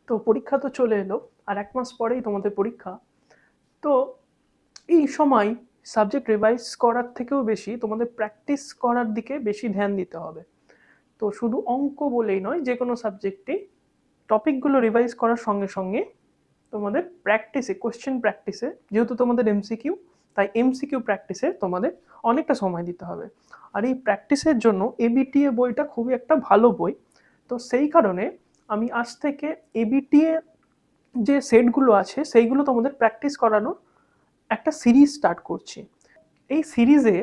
তো পরীক্ষা তো চলে এলো, আর 1 মাস পরেই তোমাদের পরীক্ষা। তো এই সময় সাবজেক্ট রিভাইজ করার থেকেও বেশি তোমাদের প্র্যাকটিস করার দিকে বেশি ধ্যান দিতে হবে। তো শুধু অঙ্ক বলেই নয়, যে কোনো সাবজেক্টে টপিকগুলো রিভাইজ করার সঙ্গে সঙ্গে তোমাদের প্র্যাকটিসে, কোশ্চেন প্র্যাকটিসে, যেহেতু তোমাদের এমসিকিউ, তাই এমসিকিউ প্র্যাকটিসে তোমাদের অনেকটা সময় দিতে হবে। আর এই প্র্যাকটিসের জন্য এবিটিএ বইটা খুবই একটা ভালো বই। তো সেই কারণে আমি আজ থেকে এবিটিএ যে সেটগুলো আছে সেইগুলো তোমাদের প্র্যাকটিস করানোর একটা সিরিজ স্টার্ট করছি। এই সিরিজে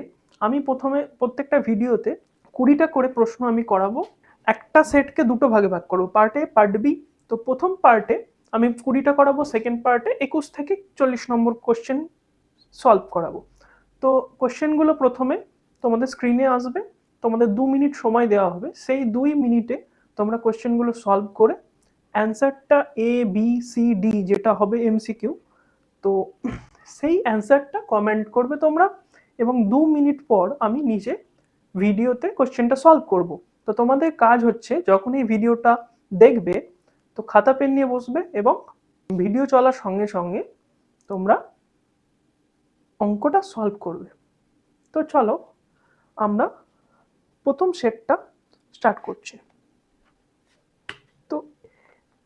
আমি প্রথমে প্রত্যেকটা ভিডিওতে 20টা করে প্রশ্ন আমি করাবো। একটা সেটকে দুটো ভাগে ভাগ করবো, পার্ট এ পার্ট বি। তো প্রথম পার্টে আমি 20টা করাবো, সেকেন্ড পার্টে 21 থেকে 40 নম্বর কোশ্চেন সলভ করাবো। তো কোশ্চেনগুলো প্রথমে তোমাদের স্ক্রিনে আসবে, তোমাদের 2 মিনিট সময় দেওয়া হবে। সেই 2 মিনিটে তোমরা কোশ্চেনগুলো সলভ করে অ্যান্সারটা এ বি সি ডি যেটা হবে এমসিকিউ, তো সেই অ্যান্সারটা কমেন্ট করবে তোমরা, এবং 2 মিনিট পর আমি নিজে ভিডিওতে কোশ্চেনটা সলভ করব। তো তোমাদের কাজ হচ্ছে যখন এই ভিডিওটা দেখবে, তো খাতা পেন নিয়ে বসবে এবং ভিডিও চলার সঙ্গে সঙ্গে তোমরা অঙ্কটা সলভ করবে। তো চলো আমরা প্রথম সেটটা স্টার্ট করছি। তো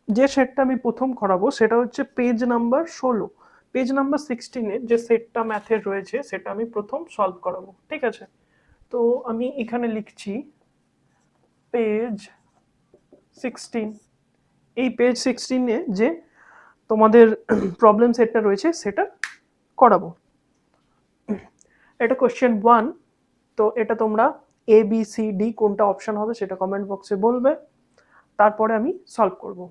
যে সেটটা আমি প্রথম করাবো সেটা হচ্ছে পেজ নাম্বার 16। পেজ নাম্বার 16-এর যে সেটটা ম্যাথের রয়েছে সেটা আমি প্রথম সলভ করাবো, ঠিক আছে? তো আমি এখানে লিখছি পেজ 16। এই পেজ 16-এ যে তোমাদের প্রবলেম সেটটা রয়েছে সেটা করাবো। এটা কোশ্চেন 1। তো এটা তোমরা এ বি সি ডি কোনটা অপশন হবে সেটা কমেন্ট বক্সে বলবে, তারপরে আমি সলভ করব।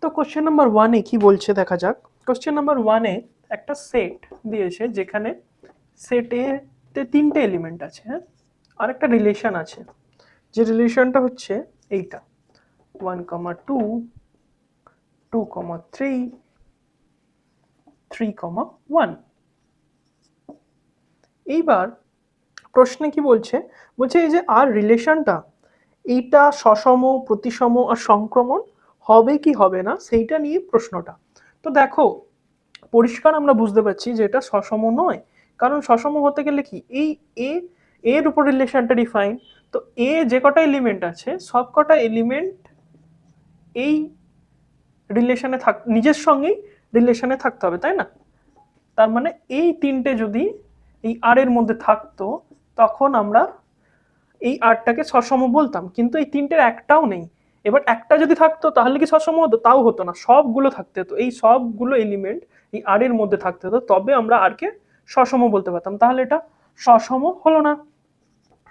তো কোশ্চেন নাম্বার 1-এ কি বলছে দেখা যাক। কোশ্চেন নাম্বার 1-এ একটা সেট দিয়েছে, যেখানে সেটে 3টে এলিমেন্ট আছে, হ্যাঁ, আর একটা রিলেশন আছে। যে রিলেশনটা হচ্ছে এইটা 1,2, 2,3, 3,1। এইবার প্রশ্নে কি বলছে, বলছে এই যে আর রিলেশনটা, এইটা সসম, প্রতিসম আর সংক্রমণ হবে কি হবে না সেইটা নিয়ে প্রশ্নটা। তো দেখো, পরিষ্কার আমরা বুঝতে পারছি যে এটা সসম নয়। কারণ সসম হতে গেলে কি, এই এ এর উপর রিলেশনটা ডিফাইন। তো এ যে কটা এলিমেন্ট আছে সব কটা এলিমেন্ট এই রিলেশনে নিজের সঙ্গেই রিলেশনে থাকতে হবে, তাই না? তার মানে এই 3টে যদি এই আর এর মধ্যে থাকতো, তখন আমরা এই আরটাকে সসম বলতাম। কিন্তু এই 3টের একটাও নেই। এবার একটা যদি থাকতো তাহলে কি সসম হতো? তাও হতো না, সবগুলো থাকতে হতো, এই সবগুলো এলিমেন্ট এই আর এর মধ্যে থাকতে হতো, তবে আমরা আর কে সসম বলতে পারতাম। তাহলে এটা সসম হলো না,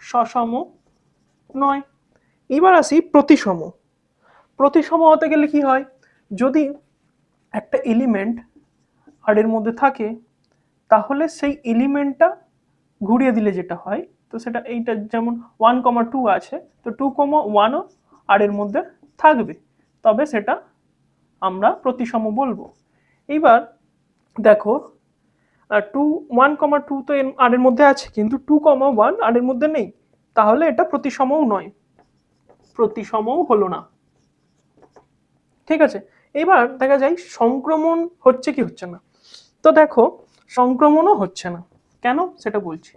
সসম নয়। এবার আসি প্রতিসম। প্রতিসম হতে গেলে কি হয়, যদি একটা এলিমেন্ট আর এর মধ্যে থাকে, তাহলে সেই এলিমেন্টটা ঘুরিয়ে দিলে যেটা হয়, তো সেটা এইটা যেমন 1,2 আছে, তো 2,1ও আর এর মধ্যে থাকবে, তবে সেটা আমরা প্রতিসম বলবো। এইবার দেখো, 1,2 তো আর এর মধ্যে আছে, কিন্তু 2,1 আর এর মধ্যে নেই, তাহলে এটা প্রতিসমও নয়, প্রতিসমও হলো না, ঠিক আছে? এবার দেখা যায় সংক্রমণ হচ্ছে কি হচ্ছে না। তো দেখো, সংক্রমণও হচ্ছে না, কেন সেটা বলছি।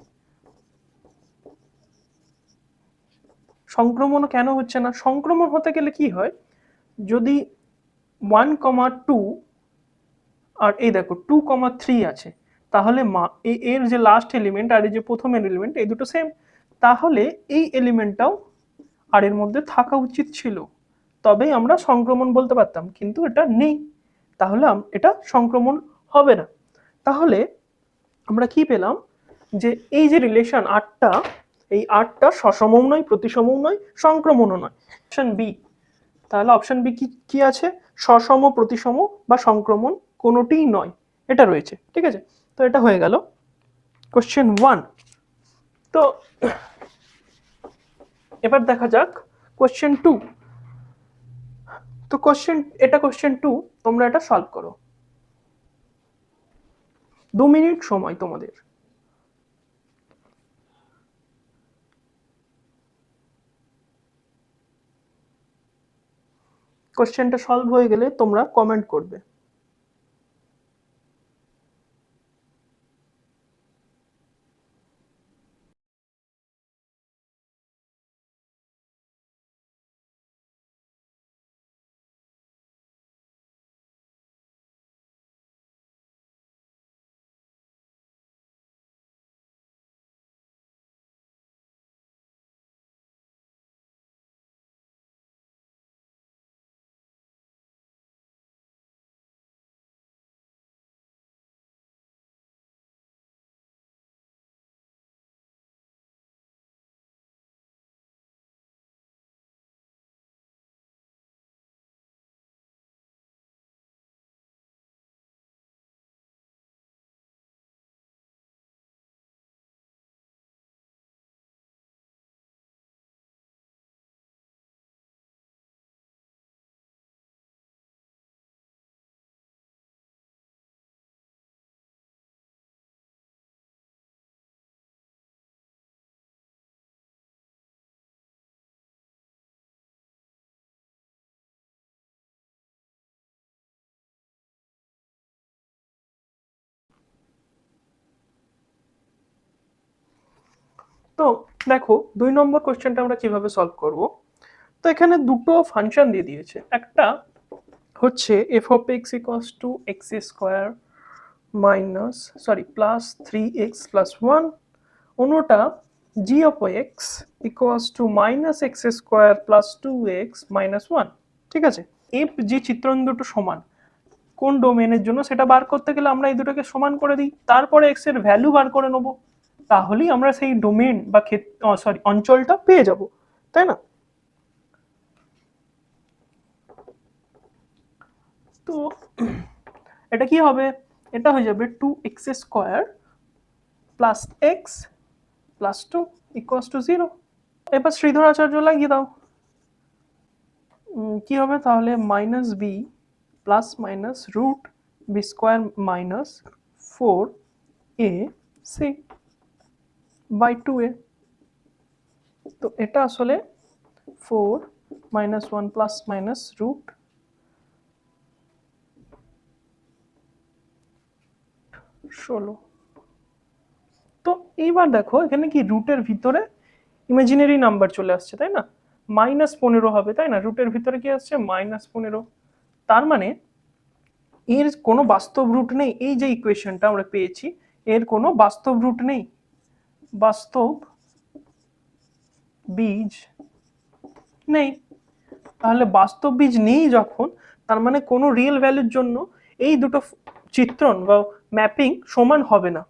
সংক্রমণ কেন হচ্ছে না? সংক্রমণ হতে গেলে কি হয়, যদি 1,2 আর এই দেখো 2,3 আছে, তাহলে এর যে লাস্ট এলিমেন্ট আর এই যে প্রথম এলিমেন্ট, এই দুটো সেম, তাহলে এই এলিমেন্টটাও আর এর মধ্যে থাকা উচিত ছিল, তবেই আমরা সংক্রমণ বলতে পারতাম, কিন্তু এটা নেই, তাহলে এটা সংক্রমণ হবে না। তাহলে আমরা কি পেলাম, যে এই যে রিলেশন আটটা, এই আটটা সসমও নয়, প্রতিসমও নয়, সংক্রমণও নয়। অপশন বি, তাহলে অপশন বি কি কি আছে, সসম, প্রতিসম বা সংক্রমণ কোনোটিই নয়, এটা রয়েছে, ঠিক আছে? তো এটা হয়ে গেল কোশ্চেন 1। তো এবার দেখা যাক কোশ্চেন 2। তো কোশ্চেন 2, তোমরা এটা সলভ করো। 2 মিনিট সময় তোমাদের। কোশ্চেনটা সলভ হয়ে গেলে তোমরা কমেন্ট করবে। তো দেখো 2 নম্বর কোশ্চেনটা আমরা কিভাবে সলভ করব। তো এখানে দুটো ফাংশন দিয়ে দিয়েছে। একটা হচ্ছে F of X equals to X square minus plus 3x plus 1, অন্যটা G of X equals to minus X square plus 2x minus 1। ঠিক আছে, এফ জি চিত্রণ দুটো সমান কোন ডোমেনের জন্য সেটা বার করতে গেলে আমরা এই দুটোকে সমান করে দিই, তারপরে এক্স এর ভ্যালু বার করে নেব, তাহলেই আমরা সেই ডোমেন বা অঞ্চলটা পেয়ে যাব, তাই না? তো এটা কি হবে, এটা হয়ে যাবে 2x square plus x plus 2 equals to 0। এবার শ্রীধরাচার্য লাগিয়ে দাও। কি হবে তাহলে, minus b plus minus root b square minus 4 a c by 2a। তো এটা আসলে 4 মাইনাস 1 প্লাস মাইনাস রুট 16। তো এইবার দেখো এখানে কি রুটের ভিতরে ইমাজিনারি নাম্বার চলে আসছে, তাই না? -15 হবে, তাই না? রুটের ভিতরে কি আসছে, -15। তার মানে এর কোনো বাস্তব রুট নেই। এই যে ইকুয়েশনটা আমরা পেয়েছি, এর কোনো বাস্তব রুট নেই, বাস্তব বীজ নেই। তাহলে বাস্তব বীজ নেই যখন, তার মানে কোনো রিয়েল ভ্যালুর জন্য এই দুটো চিত্রণ বা ম্যাপিং সমান হবে না।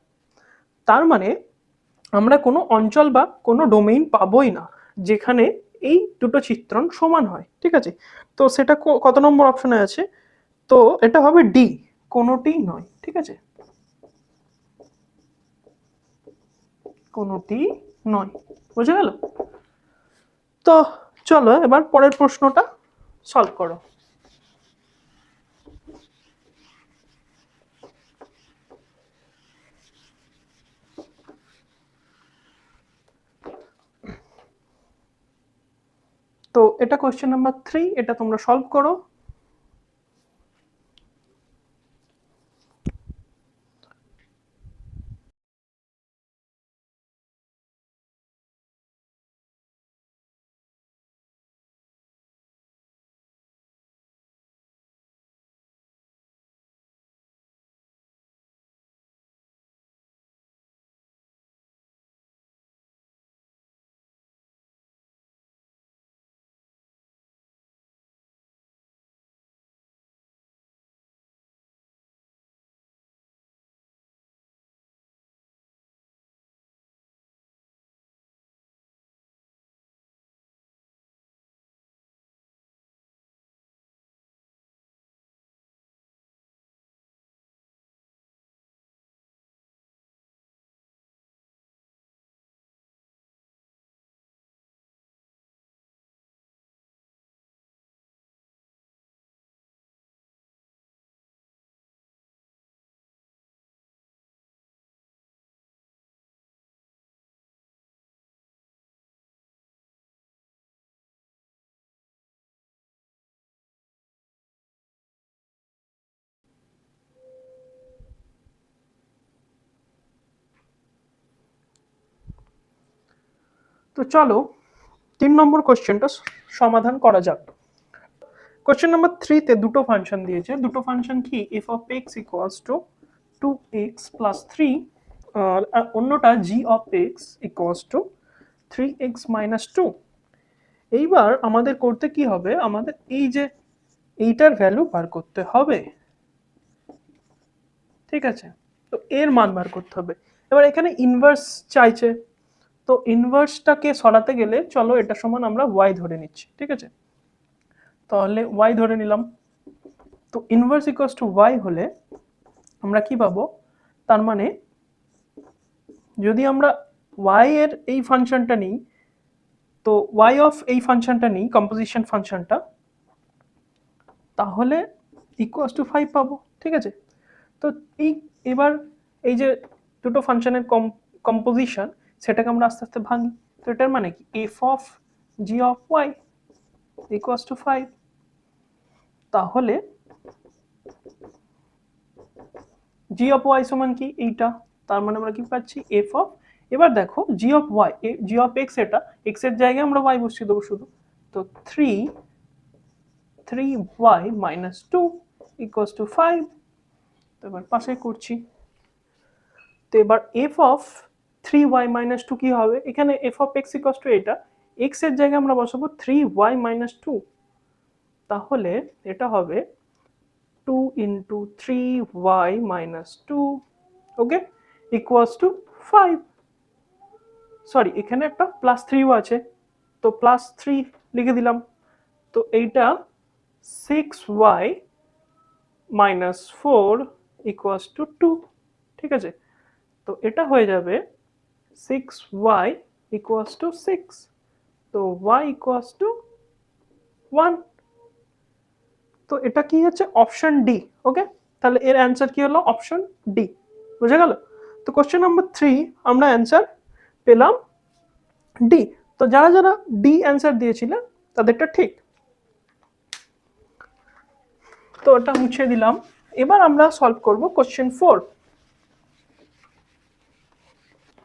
তার মানে আমরা কোনো অঞ্চল বা কোনো ডোমেইন পাবোই না যেখানে এই দুটো চিত্রণ সমান হয়। ঠিক আছে, তো সেটা কত নম্বর অপশনে আছে? তো এটা হবে ডি, কোনোটি নয়। ঠিক আছে, কোনোটি নয়, বুঝে গেল? তো চলো এবার পরের প্রশ্নটা সলভ করো। তো এটা কোশ্চেন নাম্বার 3, এটা তোমরা সলভ করো। তো চলো 3 নম্বর কোশ্চেনটা সমাধান করা যাক। কোশ্চেন নাম্বার 3-তে দুটো ফাংশন দিয়েছে। দুটো ফাংশন কি, F of X equals to 2x plus 3, আর অন্যটা G of X equals to 3x minus 2। এইবার আমাদের করতে কি হবে, আমাদের এই যে এইটার ভ্যালু বার করতে হবে, ঠিক আছে। তো এর মান বার করতে হবে। এবার এখানে ইনভার্স চাইছে, তো ইনভার্সটাকে সরাতে গেলে চলো এটা সমান আমরা y ধরে নিচ্ছি, ঠিক আছে। তাহলে y ধরে নিলাম। তো ইনভার্স ইকুয়ালস টু y হলে আমরা কি পাবো, তার মানে যদি আমরা y এর এই ফাংশনটা নিই, তো y অফ এই ফাংশনটা নিই, কম্পোজিশন ফাংশনটা, তাহলে ইকুয়ালস টু 5 পাবো, ঠিক আছে। তো এই এবার এই যে দুটো ফাংশনের কম্পোজিশন, সেটাকে আমরা আস্তে আস্তে ভাঙি। তো এটার মানে কি, F of g of y equals to 5। তাহলে জি অফ ওয়াই সমান কি এইটা, তার মানে আমরা কি পাচ্ছি এফ অফ, এবার দেখো G of Y, G of X, এটা এক্স এর জায়গায় আমরা ওয়াই বসিয়ে দেবো শুধু। তো 3y মাইনাস 2 ইকুয়ালস টু 5। তো এবার পাশে করছি। তো এবার এফ অফ 3y মাইনাস 2 কি হবে, এখানে F of X equals to এটা, এক্স এর জায়গায় আমরা বসাবো 3y মাইনাস 2। তাহলে এটা হবে 2 into 3y minus 2, okay, equals to 5। Sorry, এখানে একটা প্লাস 3ও আছে, তো প্লাস 3 লিখে দিলাম। তো এইটা 6y মাইনাস 4 ইকুয়ালস টু 2, ঠিক আছে। তো এটা হয়ে যাবে 6y ইকুয়ালস টু 6, তো y ইকুয়ালস টু 1। তো এটা কি হচ্ছে, অপশন ডি, ওকে। তাহলে এর অ্যান্সার কি হলো, অপশন ডি, বুঝে গেল। তো কোশ্চেন নাম্বার 3 আমরা অ্যান্সার পেলাম ডি। তো যারা যারা ডি অ্যান্সার দিয়েছিলেন তাদেরটা ঠিক। তো ওটা মুছে দিলাম। এবার আমরা সলভ করব কোশ্চেন 4।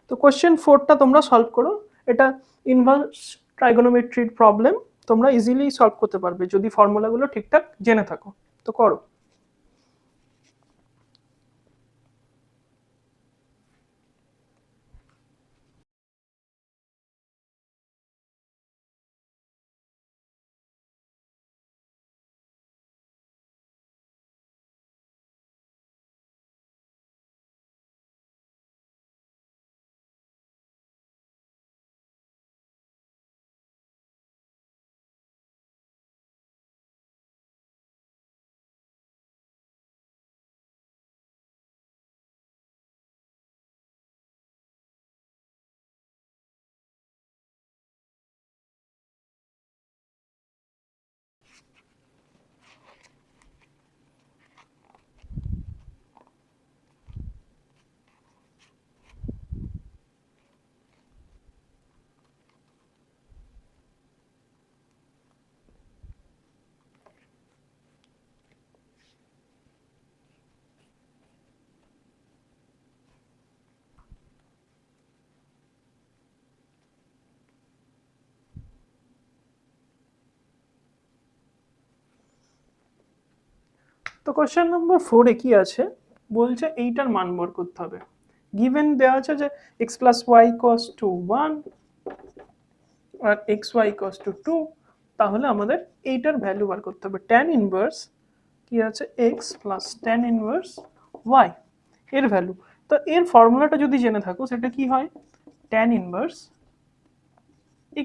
তো কোশ্চেন 4টা তোমরা সলভ করো। এটা ইনভার্স ট্রাইগোনোমেট্রির প্রবলেম, তোমরা ইজিলি সলভ করতে পারবে যদি ফর্মুলাগুলো ঠিকঠাক জেনে থাকো। তো করো। তো কোশ্চেন নম্বর 4-এ কি আছে, বলছে এইটার মান বের করতে হবে। গিভেন দেওয়া আছে যে x plus y equals to 1 আর এক্স ওয়াই ইকুয়ালস টু 2। তাহলে আমাদের এইটার ভ্যালু বার করতে হবে। ট্যান ইনভার্স কি আছে, x plus tan inverse y এর ভ্যালু। তো এর ফর্মুলাটা যদি জেনে থাকো সেটা কি হয়, tan inverse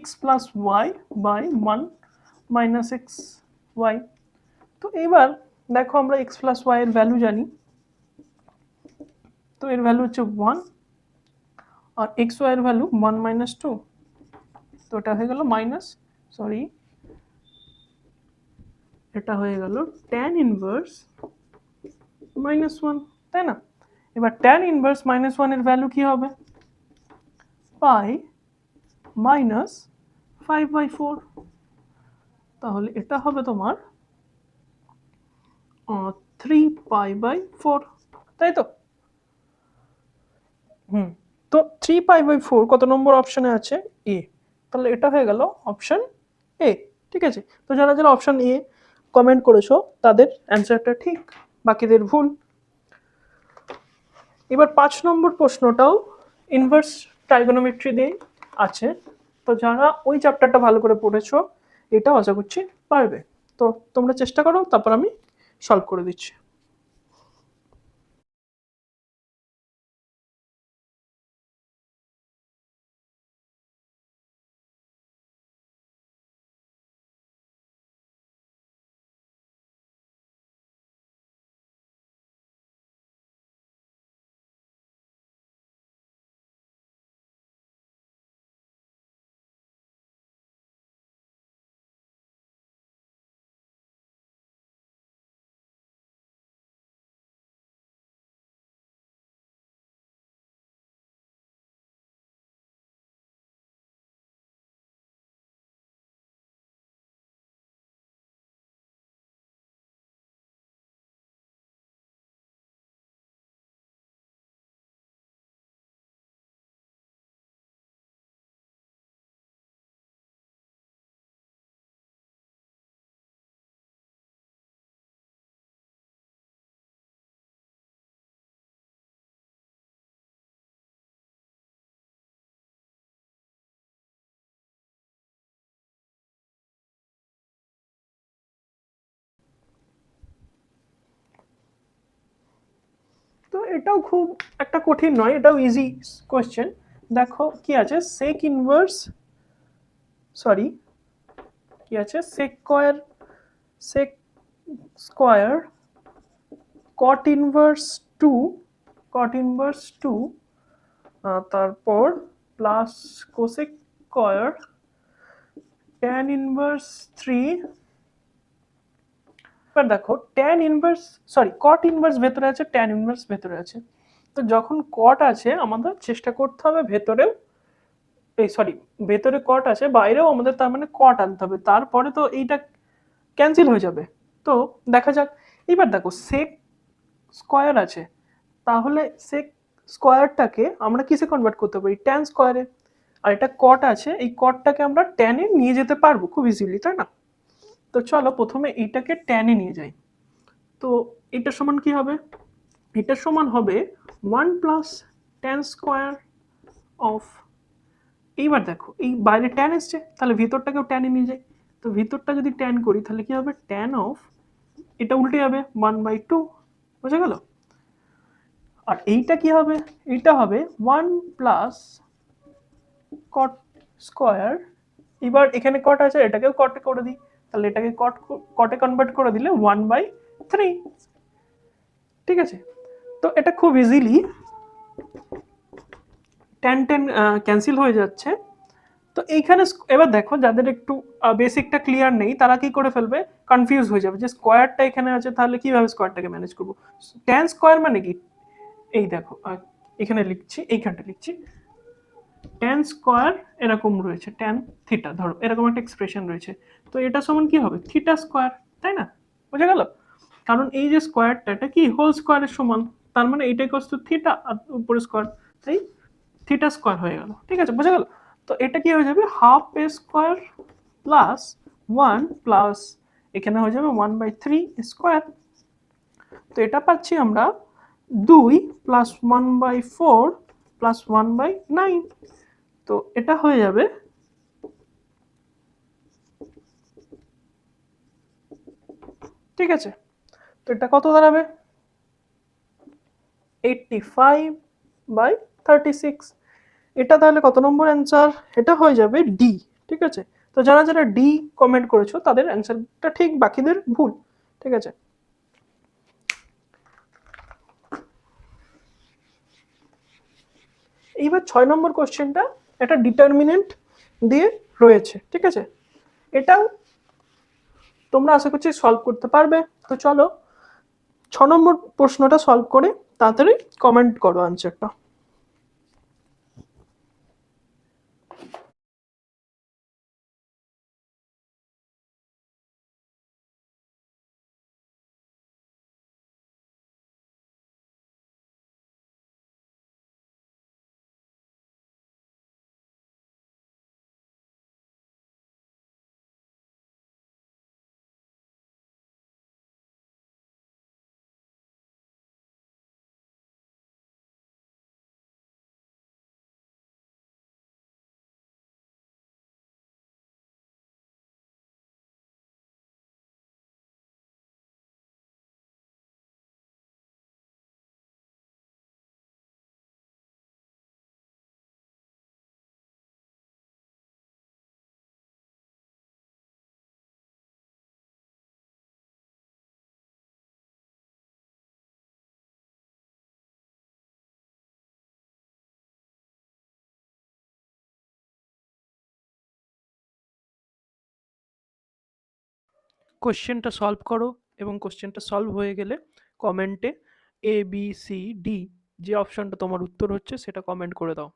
x plus y by 1 minus x y. তো এবার দেখো আমরা x প্লাস ওয়াই এর ভ্যালু জানি, তো এর ভ্যালু হচ্ছে 1, আর এক্স ওয়াই এর ভ্যালু 1 মাইনাস 2। তো এটা হয়ে গেল মাইনাস, সরি, এটা হয়ে গেল ট্যান ইনভার্স মাইনাস 1, তাই না। এবার ট্যান ইনভার্স মাইনাস 1 এর ভ্যালু কি হবে, পাই মাইনাস 5/4। তাহলে এটা হবে তোমার 3π/4, তাই তো। তো 3π/4 কত নম্বর অপশনে আছে, এ। তাহলে এটা হয়ে গেল অপশন এ। ঠিক আছে, তো যারা যারা অপশন এ কমেন্ট করেছো তাদের অ্যান্সারটা ঠিক, বাকিদের ভুল। এবার 5 নম্বর প্রশ্নটাও ইনভার্স ট্রাইগোনোমেট্রি দিয়ে আছে, তো যারা ওই চ্যাপ্টারটা ভালো করে পড়েছো এটাও আশা করছি পারবে। তো তোমরা চেষ্টা করো, তারপর আমি সলভ করে দিচ্ছি। তো এটাও খুব একটা কঠিন নয়, এটাও ইজি কোয়েশ্চেন। দেখো কি আছে, সেক ইনভার্স, সরি কি আছে, sec square cot inverse two, cot inverse 2, তারপর প্লাস কোসেক স্কোয়ার tan−3। এবার দেখো tan inverse, sorry cot inverse ভেতরে আছে, ট্যান ইনভার্স ভেতরে আছে। তো যখন কট আছে আমাদের চেষ্টা করতে হবে ভেতরেও, এই সরি ভেতরে কট আছে বাইরেও আমাদের তার মানে কট আনতে হবে, তারপরে তো এইটা ক্যান্সেল হয়ে যাবে। তো দেখা যাক। এবার দেখো সেক স্কোয়ার আছে, তাহলে সেক স্কোয়ারটাকে আমরা কিসে কনভার্ট করতে পারি, ট্যান স্কোয়ারে। আর এটা কট আছে, এই কটটাকে আমরা ট্যানে নিয়ে যেতে পারবো খুব ইজিলি, তাই না? তো চলো প্রথমে এইটাকে ট্যানে নিয়ে যাই। তো এটার সমান কি হবে, এটার সমান হবে 1 + tan² অফ, এইবার দেখো এই বাইরে ট্যান এসছে, তাহলে ভিতরটাকেও ট্যানে নিয়ে যাই। তো ভিতরটা যদি ট্যান করি তাহলে কি হবে, ট্যান অফ, এটা উল্টে যাবে 1/2, বোঝা গেল? আর এইটা কি হবে, এইটা হবে 1 + cot²। এবার এখানে কট আছে, এটাকেও কটে করে দিই, তাহলে এটাকে কটে কনভার্ট করে দিলে 1/3। ঠিক আছে, তো এটা খুব ইজিলি ট্যান ট্যান ক্যান্সেল হয়ে যাচ্ছে। তো এইখানে এবার দেখো যাদের একটু বেসিকটা ক্লিয়ার নেই তারা কি করে ফেলবে, কনফিউজ হয়ে যাবে যে স্কোয়ারটা এখানে আছে তাহলে কিভাবে স্কোয়ারটাকে ম্যানেজ করবো। ট্যান স্কোয়ার মানে কি, এই দেখো এখানে লিখছি, এইখানটা লিখছি ট্যান স্কোয়ার, এরকম রয়েছে ট্যান থিটা, ধরো এরকম একটা এক্সপ্রেশন রয়েছে। তো এটা সমান কি হবে, থিটা স্কোয়ার, তাই না? বোঝা গেল? কারণ এই যে স্কোয়ারটা এটা কি হোল স্কোয়ারের সমান, তার মানে এইটা ইকুয়ালস টু থিটা আর উপরে স্কোয়ার, তাই থিটা স্কোয়ার হয়ে গেল। ঠিক আছে, বোঝা গেল? তো এটা কি হয়ে যাবে, হাফ এ স্কোয়ার প্লাস 1 প্লাস এখানে হয়ে যাবে 1/3 স্কোয়ার। তো এটা পাচ্ছি আমরা 2 + 1/4 + 1/9। তো এটা হয়ে যাবে, ঠিক আছে? তো এটা কত দাঁড়াবে, 85/36। এটা তাহলে কত নম্বর অ্যান্সার, এটা হয়ে যাবে ডি। ঠিক আছে, তো যারা যারা ডি কমেন্ট করেছো তাদের অ্যান্সারটা ঠিক, বাকিদের ভুল। ঠিক আছে, এইবার 6 নম্বর কোশ্চেনটা একটা ডিটারমিনেন্ট দিয়ে রয়েছে। ঠিক আছে, এটাও তোমরা আশা করছি সলভ করতে পারবে। তো চলো 6 নম্বর প্রশ্নটা সলভ করে তাড়াতাড়ি কমেন্ট করো আনসারটা। কোশ্চেনটা সলভ করো, এবং কোশ্চেনটা সলভ হয়ে গেলে কমেন্টে ABCD যে অপশনটা তোমার উত্তর হচ্ছে সেটা কমেন্ট করে দাও।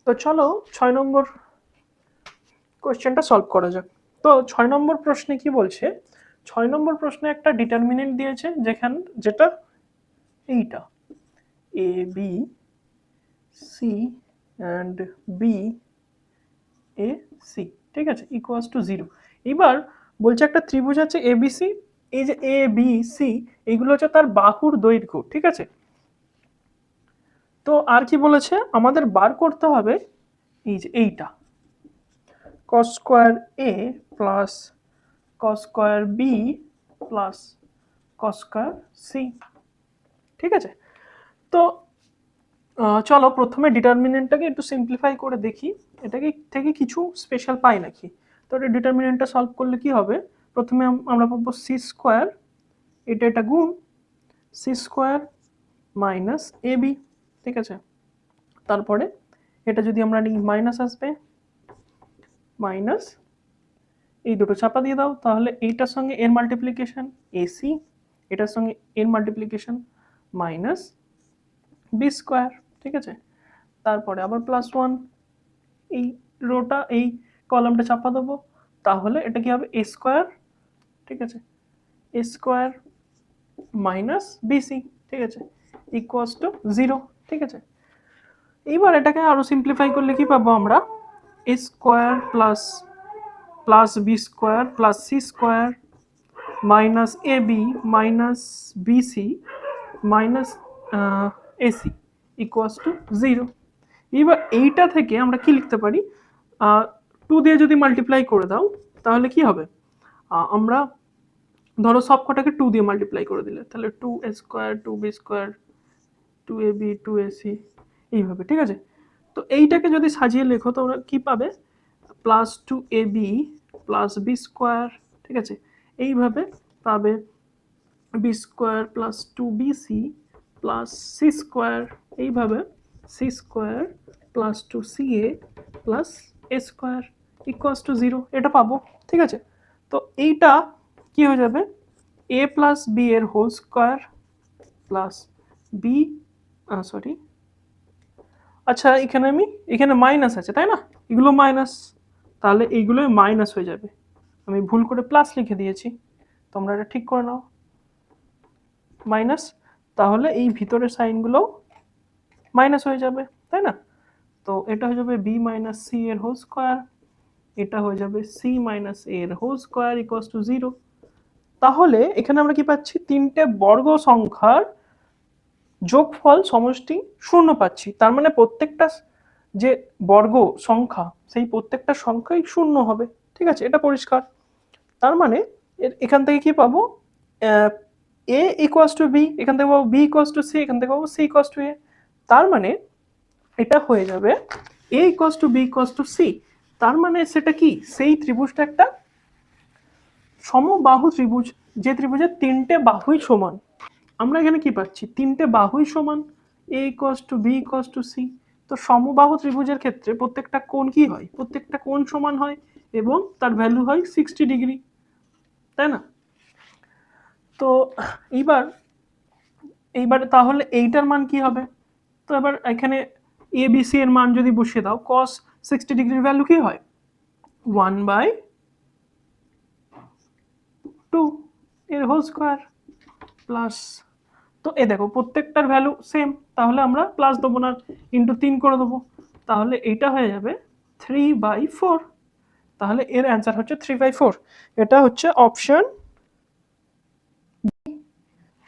তো চলো 6 নম্বর কোশ্চেনটা সলভ করা যাক। তো 6 নম্বর প্রশ্নে কি বলছে, 6 নম্বর প্রশ্নে একটা ডিটারমিনেন্ট দিয়েছে যেটা এইটা ABC অ্যান্ড BAC, ঠিক আছে, ইকুয়ালস টু 0। এবার বলছে একটা ত্রিভুজ আছে ABC, এই যে ABC এইগুলো হচ্ছে তার বাহুর দৈর্ঘ্য, ঠিক আছে। তো আর কি বলেছে, আমাদের বার করতে হবে এই যে এইটা cos square A plus cos square B plus cos square C, ঠিক আছে। তো চলো প্রথমে ডিটারমিনেন্টটাকে একটু সিম্পলিফাই করে দেখি, এটাকে থেকে কিছু স্পেশাল পাই নাকি। তো এটা ডিটারমিনেন্টটা সলভ করলে কি হবে, প্রথমে আমরা পাবো সি স্কোয়ার, এটা গুণ সি স্কোয়ার মাইনাস AB, ঠিক আছে। তারপরে এটা যদি আমরা নিই মাইনাস আসবে, মাইনাস এই দুটো চাপা দিয়ে দাও, তাহলে এইটার সঙ্গে এর মাল্টিপ্লিকেশন AC, এটার সঙ্গে এর মাল্টিপ্লিকেশন মাইনাস বি স্কোয়ার, ঠিক আছে। তারপরে আবার +1, এই রোটা এই কলামটা চাপা দেবো, তাহলে এটা কি হবে এ স্কোয়ার, ঠিক আছে, এ স্কোয়ার মাইনাস BC, ঠিক আছে, ইকুয়ালস টু 0, ঠিক আছে। এইবার এটাকে আরো সিম্পলিফাই করলে কি পাবো আমরা, A square plus plus B square plus C square minus AB minus BC minus AC equals to 0। এবার এইটা থেকে আমরা কি লিখতে পারি, 2 দিয়ে যদি মাল্টিপ্লাই করে দাও তাহলে কি হবে, আমরা ধরো সব কটাকে 2 দিয়ে মাল্টিপ্লাই করে দিলে, তাহলে 2A square 2B square 2AB 2AC এইভাবে, ঠিক আছে। তো এইটাকে যদি সাজিয়ে লেখো তোমরা কি পাবে, plus 2AB plus B square, ঠিক আছে, এইভাবে পাবে B square plus 2BC plus C square, এইভাবে C square plus 2CA plus A square equals to 0, এটা পাবো, ঠিক আছে। তো এইটা কি হয়ে যাবে, এ প্লাস বি এর whole square plus b, sorry, আচ্ছা এখানে মাইনাস আছে তাই না, এগুলো মাইনাস, তাহলে এইগুলোই মাইনাস হয়ে যাবে, আমি ভুল করে প্লাস লিখে দিয়েছি, তোমরা এটা ঠিক করে নাও, মাইনাস, তাহলে এই ভিতরের সাইনগুলো মাইনাস হয়ে যাবে, তাই না। তো এটা হয়ে যাবে বি মাইনাস সি এর হোল স্কোয়ার, এটা হয়ে যাবে সি মাইনাস এ এর হোল স্কোয়ার ইকুয়ালস টু 0। তাহলে এখানে আমরা কি পাচ্ছি, তিনটে বর্গ সংখ্যার যোগফল সমষ্টি 0 পাচ্ছি, তার মানে প্রত্যেকটা যে বর্গ সংখ্যা সেই প্রত্যেকটা সংখ্যাই 0 হবে, ঠিক আছে, এটা পরিষ্কার। তার মানে এখান থেকে কি পাবো, এ ইকুয়ালস টু বি, এখান থেকে পাবো বি ইকুয়ালস টু সি, এখান থেকে পাবো সি ইকুয়ালস টু এ। তার মানে এটা হয়ে যাবে A equals to B equals to C. তার মানে সেটা কি, সেই ত্রিভুজটা একটা সমবাহু ত্রিভুজ, যে ত্রিভুজের তিনটে বাহুই সমান। আমরা এখানে কি পাচ্ছি, তিনটে বাহুই সমান, A equals to B equals to C. তো সমবাহু ত্রিভুজের ক্ষেত্রে প্রত্যেকটা কোণ কি হয়, প্রত্যেকটা কোণ সমান হয় এবং তার ভ্যালু হয় 60 ডিগ্রি, তাই না। তো এইবার এইবার তাহলে এইটার মান কি হবে, তো এবার এখানে এ বি সি এর মান যদি বসিয়ে দাও, cos 60 ডিগ্রির ভ্যালু কি হয় 1/2 এর হোল স্কোয়ার প্লাস, তো এ দেখো প্রত্যেকটার ভ্যালু সেম, তাহলে আমরা প্লাস দেবো না, ইন্টু 3 করে দেবো, তাহলে এইটা হয়ে যাবে 3/4। তাহলে এর অ্যান্সার হচ্ছে 3/4, এটা হচ্ছে অপশন।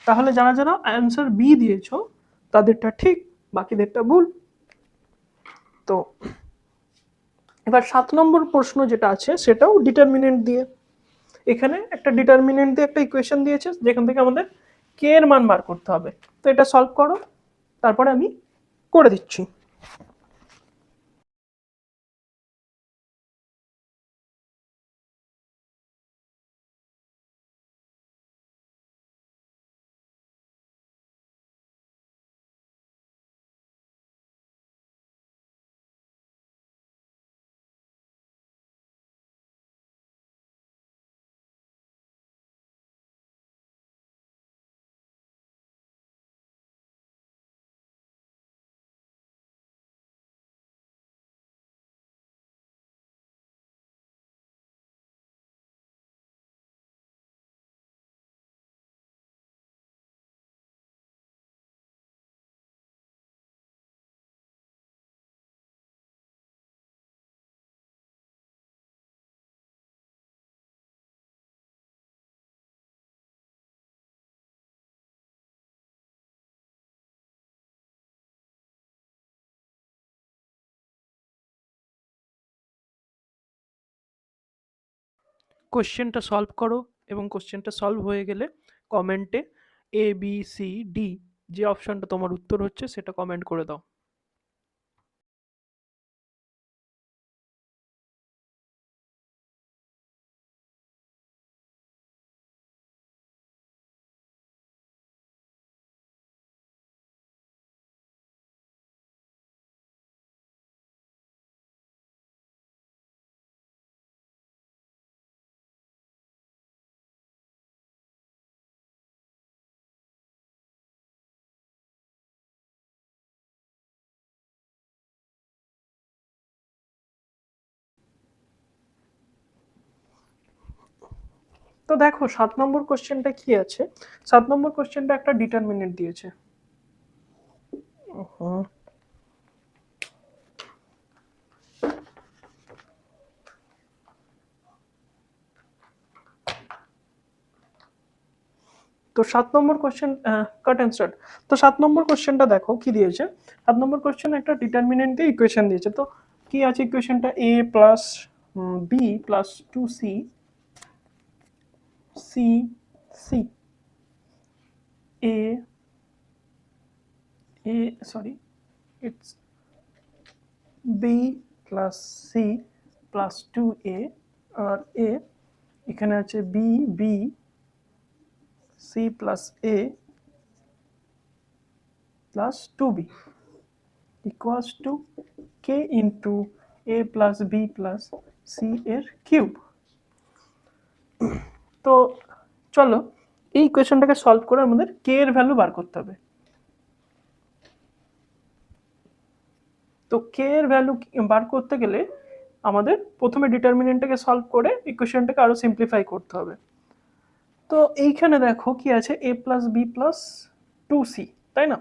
তাহলে যারা যারা অ্যান্সার বি দিয়েছো তাদেরটা ঠিক, বাকিদেরটা ভুল। তো এবার 7 নম্বর প্রশ্ন যেটা আছে সেটাও ডিটারমিনেন্ট দিয়ে। এখানে একটা ডিটারমিনেন্ট দিয়ে একটা ইকুয়েশন দিয়েছে যেখান থেকে আমাদের কে এর মান বার করতে হবে। তো এটা সলভ করো, তারপরে আমি করে দিচ্ছি। কোশ্চেনটা সলভ করো এবং কোশ্চেনটা সলভ হয়ে গেলে কমেন্টে ABCD যে অপশনটা তোমার উত্তর হচ্ছে সেটা কমেন্ট করে দাও। তো দেখো 7 নম্বর কোশ্চেনটা কি আছে। 7 নম্বর কোশ্চেনটা একটা ডিটারমিনেন্ট দিয়েছে। তো 7 number question cut and start. তো 7 নম্বর কোশ্চেনটা দেখো কি দিয়েছে। 7 নম্বর কোশ্চেন একটা ডিটারমিনেন্ট দিয়ে ইকুয়েশন দিয়েছে। তো কি আছে ইকুয়েশনটা, a plus b plus 2c c a sorry, it's b plus c plus 2a আর a এখানে আছে b c plus a plus 2b equals to k into a plus b plus c এর cube. তো চলো এই ইকুয়েশনটাকে solve করে আমাদের কে এর ভ্যালু বার করতে হবে। তো কে এর ভ্যালু বার করতে গেলে আমাদের প্রথমে ডিটারমিনেন্টটাকে সলভ করে ইকুয়েশনটাকে আরো সিম্পলিফাই করতে হবে। তো এইখানে দেখো কি আছে, a plus b plus 2c, তাই না?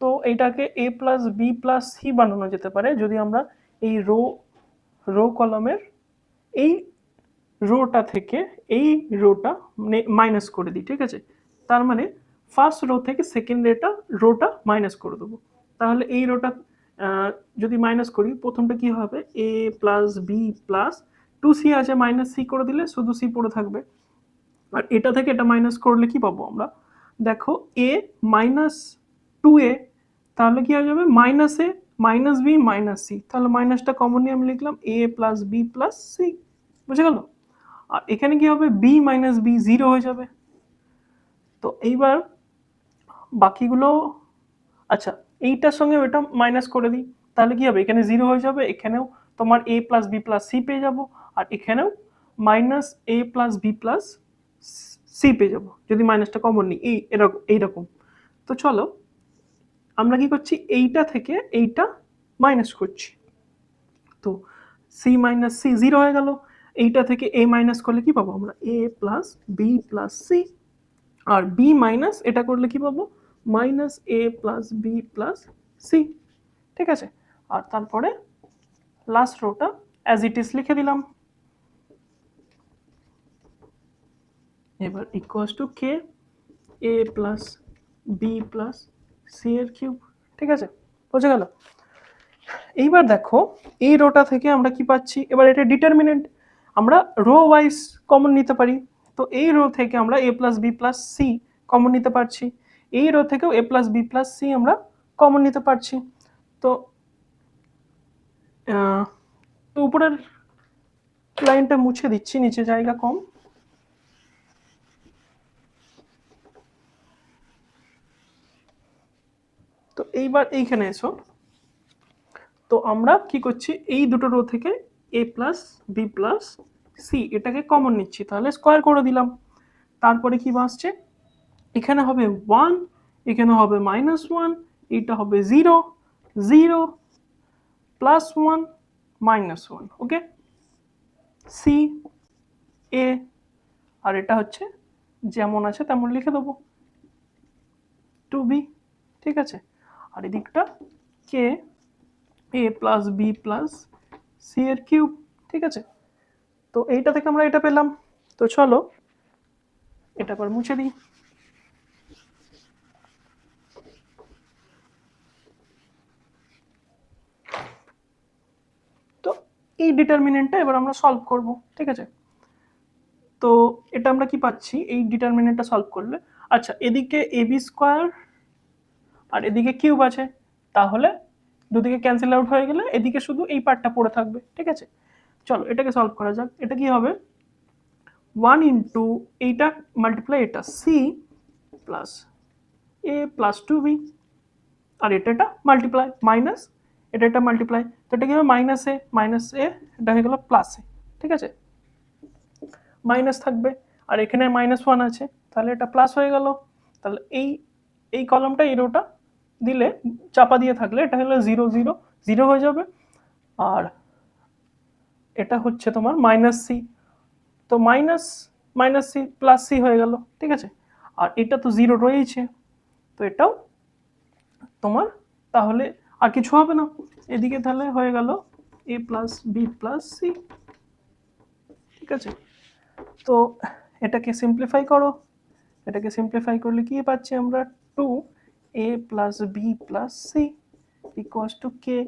তো এইটাকে a plus b plus c বানানো যেতে পারে যদি আমরা এই রো কলমের এই রোটা থেকে এই রোটা মাইনাস করে দিই, ঠিক আছে? তার মানে ফার্স্ট রো থেকে সেকেন্ড রোটা মাইনাস করে দেবো। তাহলে এই রোটা যদি মাইনাস করি, প্রথমটা কি হবে, এ প্লাস বি প্লাস 2c আছে, মাইনাস সি করে দিলে শুধু সি পড়ে থাকবে। আর এটা থেকে এটা মাইনাস করলে কি পাবো আমরা, দেখো এ মাইনাস 2a, তাহলে কি হয়ে যাবে minus a minus b minus c, তাহলে মাইনাসটা কমন নিয়ে আমি লিখলাম a plus b plus c. বুঝে গেল? আর এখানে কি হবে, বি মাইনাস বি জিরো হয়ে যাবে। তো এইবার বাকিগুলো, আচ্ছা এইটার সঙ্গে ওটা মাইনাস করে দিই, তাহলে কি হবে, এখানে জিরো হয়ে যাবে, এখানেও তোমার এ প্লাস বি প্লাস সি পেয়ে যাবো, আর এখানেও minus a plus b plus C পেয়ে যাবো যদি মাইনাসটা কমন নিই, এরকম এইরকম। তো চলো আমরা কি করছি, এইটা থেকে এইটা মাইনাস করছি। তো সি মাইনাস সি জিরো হয়ে গেল, এইটা থেকে এ মাইনাস করলে কি পাবো আমরা, a plus b plus c. আর বি মাইনাস এটা করলে কি পাবো, minus a plus b plus c. ঠিক আছে? আর তারপরে লাস্ট রোটা অ্যাজ ইট ইজ লিখে দিলাম। এবার equals to k a plus b plus c এর কিউব। ঠিক আছে, বোঝা গেল? এইবার দেখো এই রোটা থেকে আমরা কি পাচ্ছি, এবার এটা ডিটারমিনেন্ট, আমরা রো ওয়াইজ কমন নিতে পারি। তো এই রো থেকে আমরা a plus b plus c common নিতে পারছি, এই রো থেকেও a plus b plus c আমরা কমন নিতে পারছি। তো তো উপরের লাইনটা মুছে দিচ্ছি, নিচে জায়গা কম। তো এইবার এইখানে এসো, তো আমরা কি করছি, এই দুটো রো থেকে a plus b plus c এটাকে কমন নিচ্ছি, তাহলে স্কোয়ার করে দিলাম। তারপরে কি বাঁচছে, এখানে হবে 1, এখানে হবে -1, এটা হবে 0, 0 +1 -1, ওকে। সি এ, আর এটা হচ্ছে যেমন আছে তেমন লিখে দেবো 2b, ঠিক আছে। আর এদিকটা কে a plus b plus c এর কিউব, ঠিক আছে। তো এইটা থেকে আমরা এটা পেলাম। তো চলো এটা আবার মুছে দিই। তো এই ডিটারমিনেন্টটা এবার আমরা সলভ করব, ঠিক আছে। তো এটা আমরা কি পাচ্ছি, এই ডিটারমিনেন্টটা সলভ করলে, আচ্ছা এদিকে এ বি স্কোয়ার আর এদিকে কিউব আছে, তাহলে দুদিকে ক্যান্সেল আউট হয়ে গেলে এদিকে শুধু এই পার্টটা পড়ে থাকবে, ঠিক আছে। চলো এটাকে সলভ করা যাক। এটা কি হবে, 1 ইন্টু এইটা মাল্টিপ্লাই এটা সি প্লাস এ প্লাস 2b, আর এটা মাল্টিপ্লাই মাইনাস এটা মাল্টিপ্লাই, তো এটা কি হবে মাইনাস এ এটা হয়ে গেল প্লাস এ, ঠিক আছে। মাইনাস থাকবে, আর এখানে -1 আছে, তাহলে এটা প্লাস হয়ে গেল। তাহলে এই এই কলমটা এই রোটা দিলে চাপা দিয়ে থাকলে এটা হলো 0 0 0 হয়ে যাবে, আর এটা হচ্ছে তোমার -c, তো মাইনাস সি প্লাস সি হয়ে গেল, ঠিক আছে। আর এটা তো 0 রয়েছে, তো এটাও তোমার, তাহলে আর কিছু হবে না এদিকে, তাহলে হয়ে গেল এ প্লাস বি প্লাস সি, ঠিক আছে। তো এটাকে সিম্পলিফাই করো, এটাকে সিম্পলিফাই করলে কি পাচ্ছি আমরা, 2a plus b plus c equals to k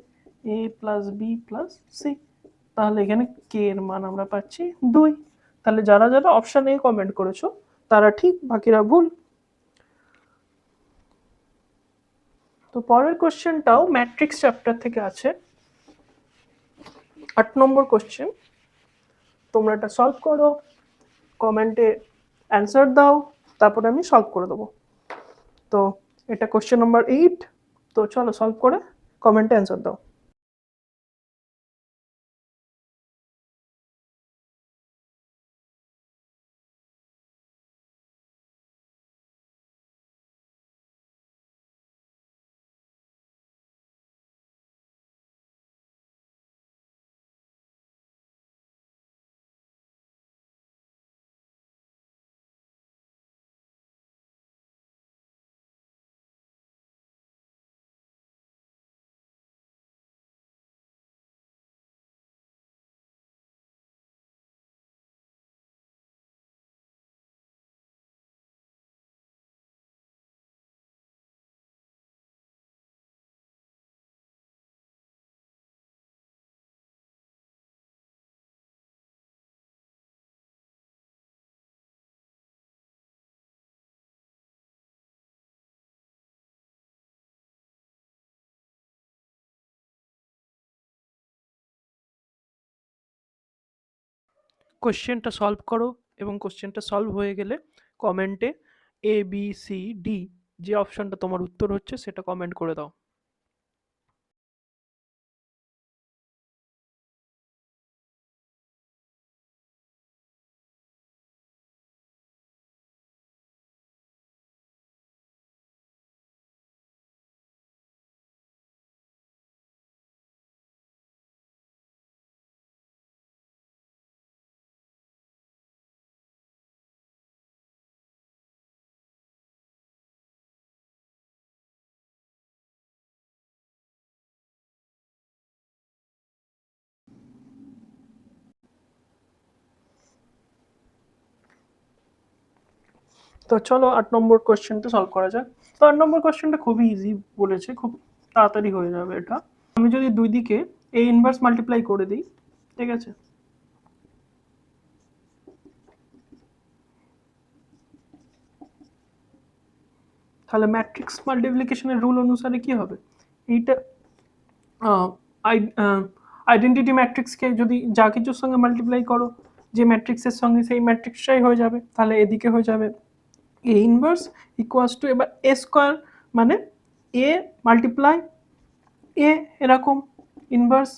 a plus b plus c. তাহলে এখানে কে এর মান আমরা পাচ্ছি 2। তাহলে যারা যারা অপশন এ কমেন্ট করেছো তারা ঠিক, বাকিরা ভুল। তো পরের কোশ্চেনটাও ম্যাট্রিক্স চ্যাপ্টার থেকে আছে, 8 নম্বর কোশ্চেন। তোমরা এটা সলভ করো, কমেন্টে অ্যান্সার দাও, তারপরে আমি সলভ করে দেবো। তো এটা কোশ্চেন নাম্বার 8। তো চলো সলভ করে কমেন্টে অ্যান্সার দাও। কোশ্চেনটা সলভ করো, এবং কোশ্চেনটা সলভ হয়ে গেলে কমেন্টে এ বি সি ডি যে অপশনটা তোমার উত্তর হচ্ছে সেটা কমেন্ট করে দাও। তো চলো 8 নম্বর কোশ্চেনটা সলভ করা যাক। তো 8 নম্বর কোশ্চেনটা খুবই ইজি বলেছে, খুব তাড়াতাড়ি হয়ে যাবে এটা। আমি যদি দুই দিকে এ ইনভার্স মাল্টিপ্লাই করে দিই, ঠিক আছে, তাহলে ম্যাট্রিক্স মাল্টিপ্লিকেশনের রুল অনুসারে কি হবে, এইটা আইডেন্টিটি ম্যাট্রিক্সকে যদি যা কিছুর সঙ্গে মাল্টিপ্লাই করো যে ম্যাট্রিক্সের সঙ্গে সেই ম্যাট্রিক্সটাই হয়ে যাবে, তাহলে এদিকে হয়ে যাবে এ ইনভার্স ইকুয়ালস টু এবার এ স্কোয়ার মানে এ মাল্টিপ্লাই এ এরকম ইনভার্স,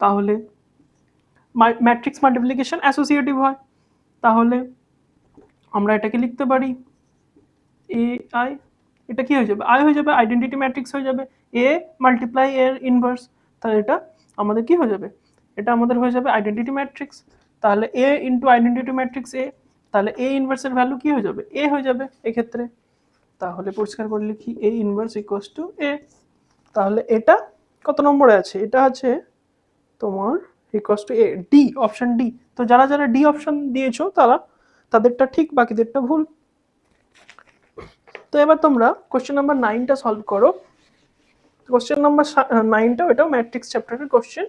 তাহলে ম্যাট্রিক্স মাল্টিপ্লিকেশন অ্যাসোসিয়েটিভ হয়, তাহলে আমরা এটাকে লিখতে পারি এ আই, এটা কি হয়ে যাবে আই হয়ে যাবে, আইডেন্টিটি ম্যাট্রিক্স হয়ে যাবে এ মাল্টিপ্লাই এর ইনভার্স, তাহলে এটা আমাদের কি হয়ে যাবে, এটা আমাদের হয়ে যাবে আইডেন্টিটি ম্যাট্রিক্স, তাহলে এ ইন্টু আইডেন্টিটি ম্যাট্রিক্স এ, তাহলে এ ইনভার্সের ভ্যালু কি হয়ে যাবে এ হয়ে যাবে এক্ষেত্রে, তাহলে পরিষ্কার করে লিখি এ ইনভার্স ইকুয়ালস টু এ, তাহলে এটা কত নম্বরে আছে, এটা আছে তোমার equals to A, D option D. তো যারা যারা ডি অপশন দিয়েছো তাদেরটা ঠিক, বাকিদেরটা ভুল। তো এবার তোমরা কোশ্চেন নাম্বার 9টা সলভ করো। কোশ্চেন নাম্বার 9টা এটাও ম্যাট্রিক্স চ্যাপ্টারের কোশ্চেন,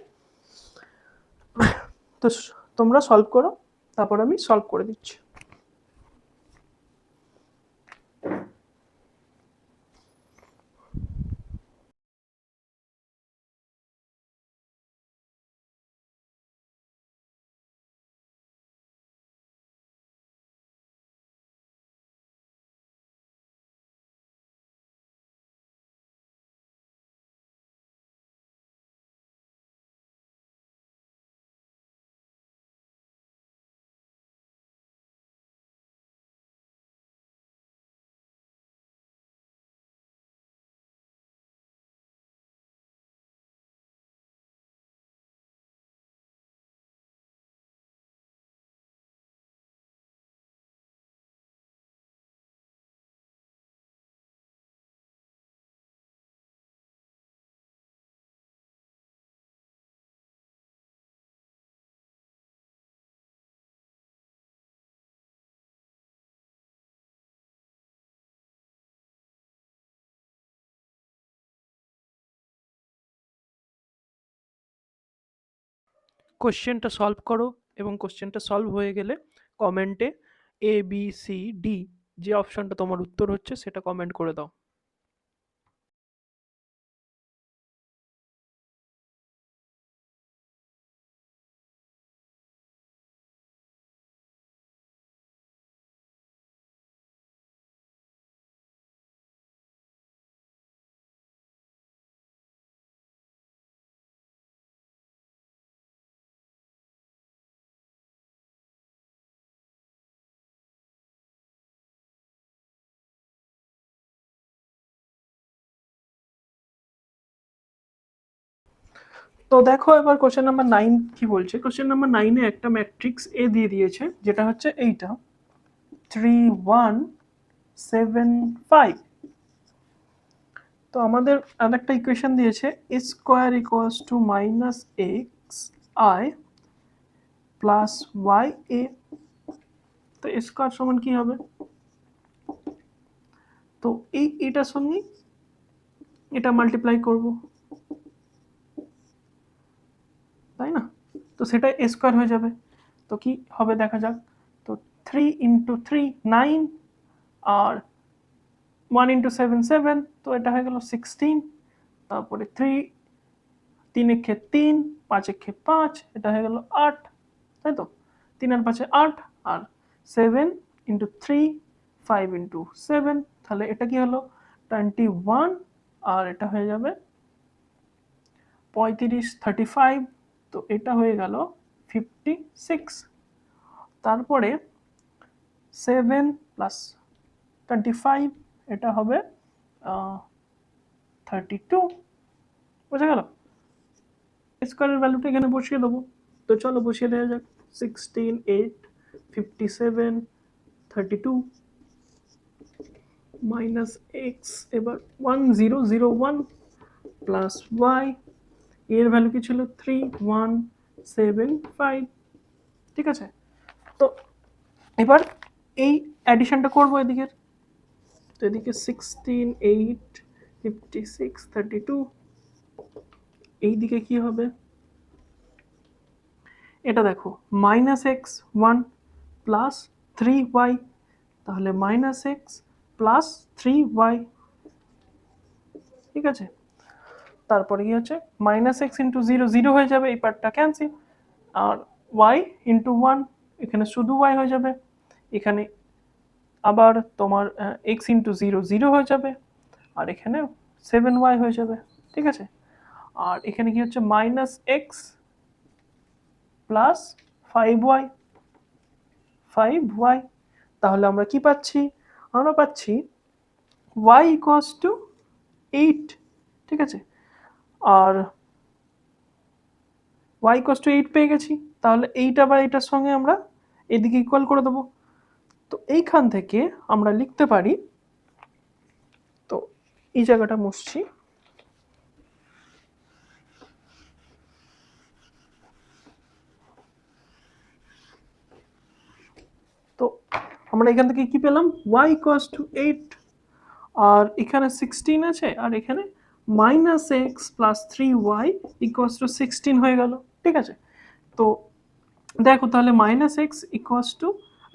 তো তোমরা সলভ করো, তারপর আমি সলভ করে দিচ্ছি। কোশ্চেনটা সলভ করো এবং কোশ্চেনটা সলভ হয়ে গেলে কমেন্টে এ বি সি ডি যে অপশনটা তোমার উত্তর হচ্ছে সেটা কমেন্ট করে দাও। তো দেখো এবার কোশ্চেন নাম্বার 9 কি বলছে। কোশ্চেন নাম্বার 9 এ একটা ম্যাট্রিক্স এ দিয়ে দিয়েছে, যেটা হচ্ছে এইটা 3 1 7 5। তো আমাদের আরেকটা ইকুয়েশন দিয়েছে A square equals to minus X I plus Y A. তো এ স্কোয়ার সমান কি হবে, তো এটার সঙ্গে এটা মাল্টিপ্লাই করব, তাই না, তো সেটা এ স্কোয়ার হয়ে যাবে। তো কি হবে দেখা যাক, তো 3 ইন্টু 3 9, আর 1 ইন্টু 7 7, তো এটা হয়ে গেল 16, তারপরে 3 3 একে 3 5 একে 5, এটা হয়ে গেল 8, তাই তো 3 আর 5 8, আর 7 ইন্টু 3 5 ইন্টু 7, তাহলে এটা কি হলো 21, আর এটা হয়ে যাবে 35 35, তো এটা হয়ে গেল 56। তারপরে 7 প্লাস 25, এটা হবে 32, বোঝা গেল। স্কোয়ারের ভ্যালুটা এখানে বসিয়ে দেবো, তো চলো বসিয়ে দেওয়া যাক। 16 8 57 32 মাইনাস এক্স, এবার 1001 প্লাস ওয়াই, এর ভ্যালু কি ছিল 3175, ঠিক আছে। তো এবার এই অ্যাডিশনটা করবো এদিকের, তো এদিকে 16 8 56 32, এই দিকে কি হবে, এটা দেখো -x1 প্লাস 3y, তাহলে -x প্লাস 3y, ঠিক আছে। তারপরে কি হচ্ছে -x ইন্টু 0 0 হয়ে যাবে, এই পার্টটা ক্যান্সেল, আর y ইন্টু 1 এখানে শুধু y হয়ে যাবে, এখানে আবার তোমার x ইন্টু 0 0 হয়ে যাবে, আর এখানে 7y হয়ে যাবে, ঠিক আছে। আর এখানে কি হচ্ছে -x প্লাস 5y 5y, তাহলে আমরা কি পাচ্ছি, আমরা পাচ্ছি y ইকুয়ালস টু 8, ঠিক আছে। আর y ইকুয়ালস টু 8 পেয়ে গেছি, তাহলে এইটা বা এটার সঙ্গে আমরা এদিকে ইকুয়াল করে দেবো। তো এইখান থেকে আমরা লিখতে পারি, তো এই জায়গাটা মুছছি, তো আমরা এখান থেকে কি পেলাম, y ইকুয়ালস টু 8, আর এখানে 16 আছে, আর এখানে -x plus 3y equals to 16 হয়ে গেল, ঠিক আছে। তো দেখো তাহলে -x ইকুয়ালস টু,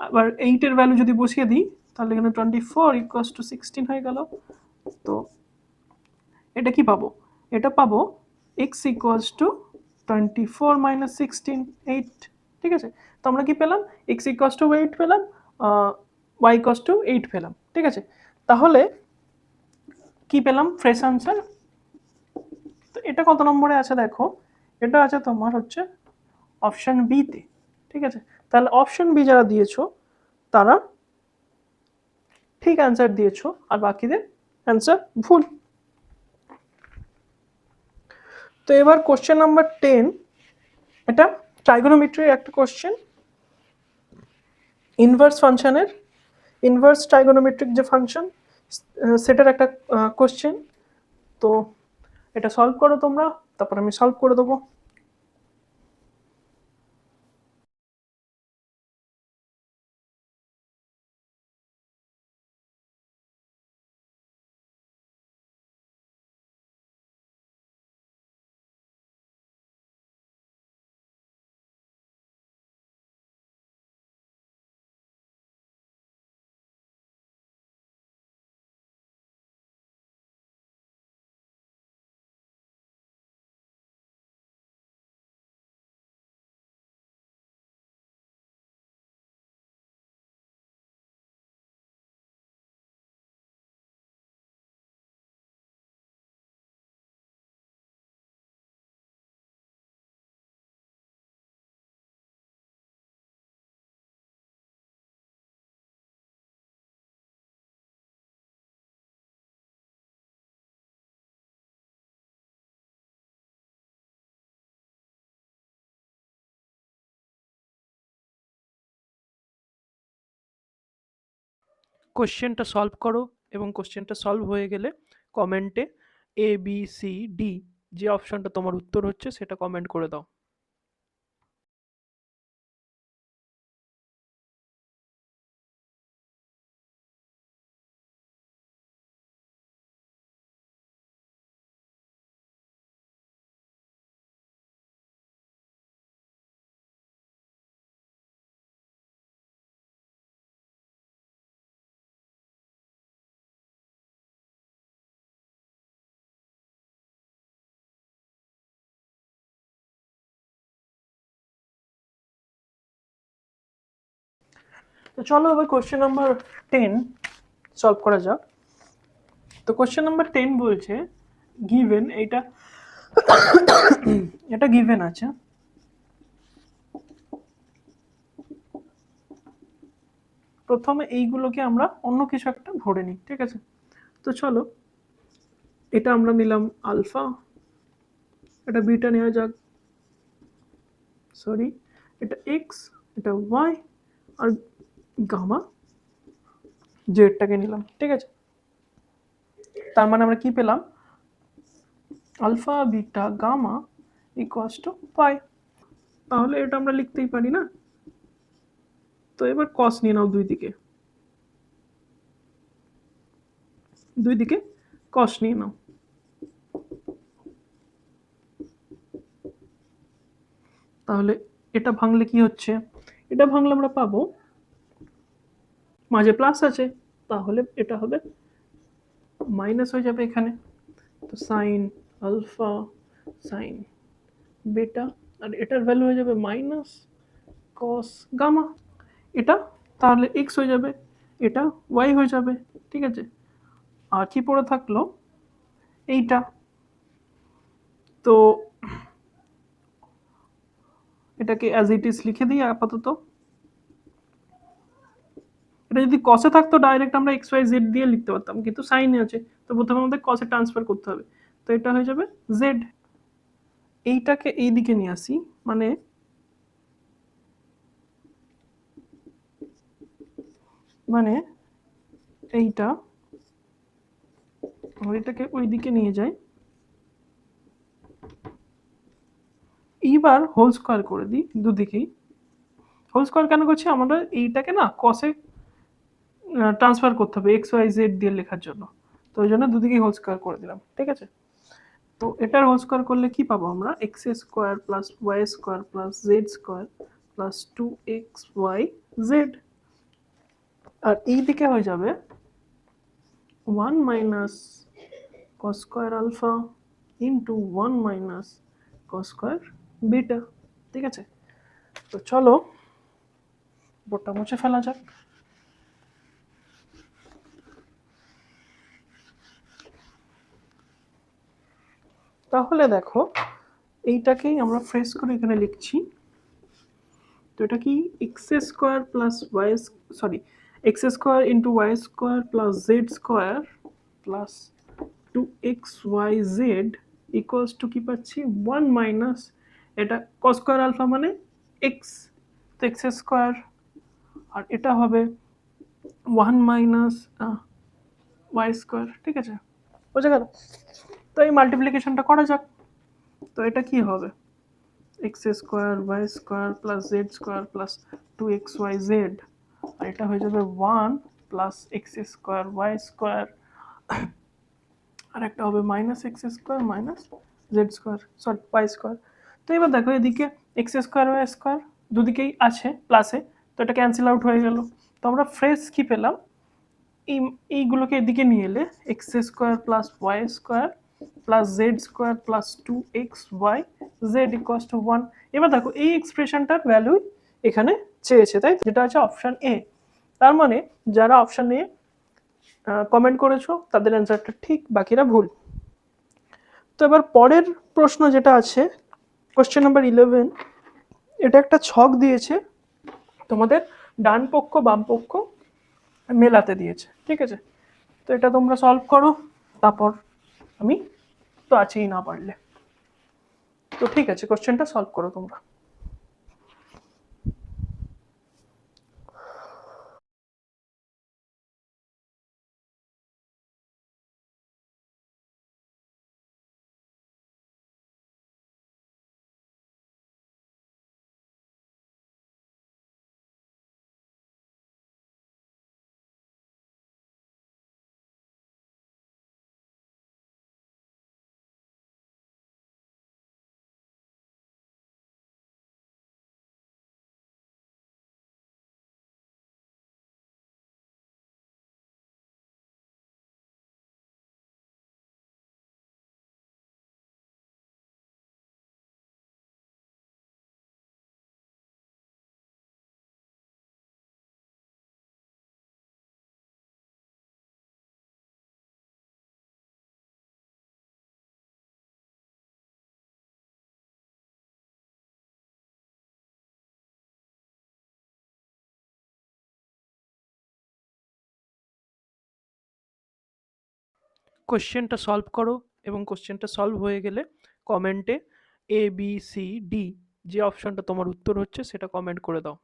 আবার 8 এর ভ্যালু যদি বসিয়ে দিই তাহলে এখানে 24 ইকুয়ালস টু 16 হয়ে গেল। তো এটা কি পাবো, এটা পাবো x ইকুয়ালস টু 24 মাইনাস 16 8, ঠিক আছে। তো আমরা কি পেলাম, x ইকুয়ালস টু 8 পেলাম, y ইকুয়ালস টু 8 পেলাম, ঠিক আছে। তাহলে কি পেলাম, ফ্রেশ আনসার। তো এটা কত নম্বরে আছে দেখো, এটা আছে তোমার হচ্ছে অপশন বি তে, ঠিক আছে। তাহলে অপশন বি যারা দিয়েছো তারা ঠিক অ্যান্সার দিয়েছো, আর বাকিদের অ্যান্সার ভুল। তো এবার কোশ্চেন নাম্বার 10, এটা ট্রাইগোনোমেট্রির একটা কোশ্চেন, ইনভার্স ফাংশনের, ইনভার্স ট্রাইগোনোমেট্রিক যে ফাংশন সেটার একটা কোশ্চেন। তো এটা সলভ করো তোমরা, তারপর আমি সলভ করে দেবো। কোশ্চেনটা সলভ করো, এবং কোশ্চেনটা সলভ হয়ে গেলে কমেন্টে ABCD যে অপশনটা তোমার উত্তর হচ্ছে সেটা কমেন্ট করে দাও। তো চলো এবার কোশ্চেন নাম্বার 10 সলভ করা যাক। তো কোশ্চেন নাম্বার 10 বলছে গিভেন, এটা এটা গিভেন আছে, প্রথমে এইগুলোকে আমরা অন্য কিছু একটা ধরে নিই, ঠিক আছে। তো চলো এটা আমরা নিলাম আলফা, এটা বিটা নেওয়া যাক, সরি এটা এক্স, এটা ওয়াই, আর গামা জেডটাকে নিলাম, ঠিক আছে। তার মানে আমরা কি পেলাম, alpha beta gamma equals to pi. তাহলে এটা আমরা লিখতেই পারি না। তো এবার কস নিয়ে নাও দুই দিকে, দুই দিকে কস নিয়ে নাও। তাহলে এটা ভাঙলে কি হচ্ছে, এটা ভাঙলে আমরা পাবো মাঝে প্লাস আছে, তাহলে এটা হবে মাইনাস হয়ে যাবে এখানে। তো সাইন আলফা সাইন বেটা, আর এটার ভ্যালু হয়ে যাবে মাইনাস কস গামা। এটা তাহলে এক্স হয়ে যাবে, এটা ওয়াই হয়ে যাবে, ঠিক আছে। আর কি পড়ে থাকলো এইটা। তো এটাকে অ্যাজ ইট ইজ লিখে দিই আপাতত। এটা যদি কসে থাকতো ডাইরেক্ট আমরা এক্স ওয়াই জেড দিয়ে লিখতে পারতাম, কিন্তু সাইনে আছে, তো প্রথমে আমাদের কসে ট্রান্সফার করতে হবে। তো এটা হয়ে যাবে জেড। এইটাকে এই দিকে নিয়ে আসি, মানে মানে এইটা, আর এটাকে ওই দিকে নিয়ে যাই। এইবার হোল স্কোয়ার করে দিই দুদিকেই। হোল স্কোয়ার কেন করছি, আমাদের এইটাকে না কসে ট্রান্সফার করতে হবে এক্স ওয়াই জেড দিয়ে লেখার জন্য, তো ওই জন্য দুদিকেই হোল স্কোয়ার করে দিলাম, ঠিক আছে। তো এটার হোল স্কোয়ার করলে কি পাবো আমরা, X square plus Y square plus Z square plus 2xy Z. আর এই দিকে হয়ে যাবে 1 minus cos square alpha into 1 minus cos square beta, ঠিক আছে। তো চলো বোর্ডটা মুছে ফেলা যাক। তাহলে দেখো এইটাকেই আমরা ফ্রেশ করে এখানে লিখছি। তো এটা কি x square plus y, sorry, x square into y square plus Z square plus 2xyz equals to কি পাচ্ছি 1 মাইনাস, এটা কস স্কোয়ার আলফা মানে এক্স, তো এক্স স্কোয়ার, আর এটা হবে 1 মাইনাস ওয়াই স্কোয়ার, ঠিক আছে, বোঝা গেল। তো এই মাল্টিপ্লিকেশনটা করা যাক। তো এটা কি হবে, X square Y square plus Z square plus 2xyz, আর এটা হয়ে যাবে 1 প্লাস এক্স স্কোয়ার ওয়াই স্কোয়ার, আর একটা হবে minus X square minus Z square, sorry Y square. তো এবার দেখো এদিকে এক্স স্কোয়ার ওয়াই স্কোয়ার দুদিকেই আছে প্লাসে, তো এটা ক্যান্সেল আউট হয়ে গেল। তো আমরা ফ্রেশ কি পেলাম, এই এইগুলোকে এদিকে নিয়ে এলে x square plus Y square plus Z square plus 2xy z equals to 1। এবার দেখো এই এক্সপ্রেশনটার ভ্যালু এখানে চেয়েছে, তাই যেটা আছে অপশন এ। তার মানে যারা অপশন এ কমেন্ট করেছো তাদের অ্যান্সারটা ঠিক, বাকিরা ভুল। তো এবার পরের প্রশ্ন যেটা আছে কোশ্চেন নাম্বার 11, এটা একটা ছক দিয়েছে, তোমাদের ডান পক্ষ বাম পক্ষ মেলাতে দিয়েছে, ঠিক আছে। তো এটা তোমরা সলভ করো, তারপর আমি তো আছেই না পারলে। তো ঠিক আছে, কোশ্চেনটা সলভ করো তোমরা। কোশ্চেনটা সলভ করো, এবং কোশ্চেনটা সলভ হয়ে গেলে কমেন্টে ABCD যে অপশনটা তোমার উত্তর হচ্ছে সেটা কমেন্ট করে দাও।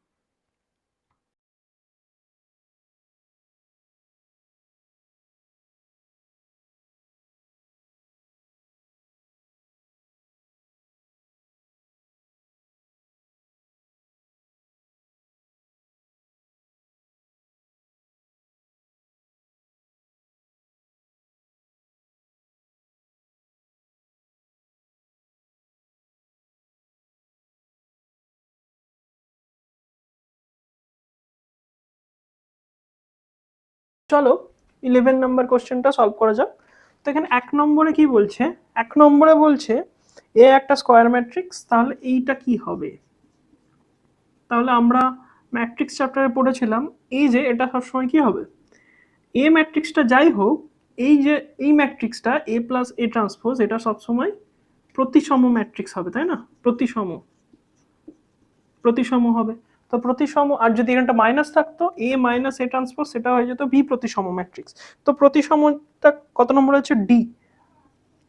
চলো 11 নম্বর কোশ্চেনটা সলভ করা যাক। তো এখানে 1 নম্বরে কি বলছে, 1 নম্বরে বলছে এ একটা স্কোয়ার ম্যাট্রিক্স, তাহলে এইটা কি হবে? তাহলে আমরা ম্যাট্রিক্স চ্যাপ্টারে পড়েছিলাম এই যে এটা সবসময় কি হবে, এ ম্যাট্রিক্সটা যাই হোক, এই যে এই ম্যাট্রিক্সটা এ প্লাস এ ট্রান্সপোজ এটা সবসময় প্রতিসম ম্যাট্রিক্স হবে, তাই না? প্রতিসম হবে। তো প্রতিসম, আর যদি এখানটা মাইনাস থাকতো এ মাইনাস এ ট্রান্সপোজ, সেটা হয়ে যেত বি প্রতিসম ম্যাট্রিক্স। তো প্রতিসমটা কত নম্বর আছে? ডি।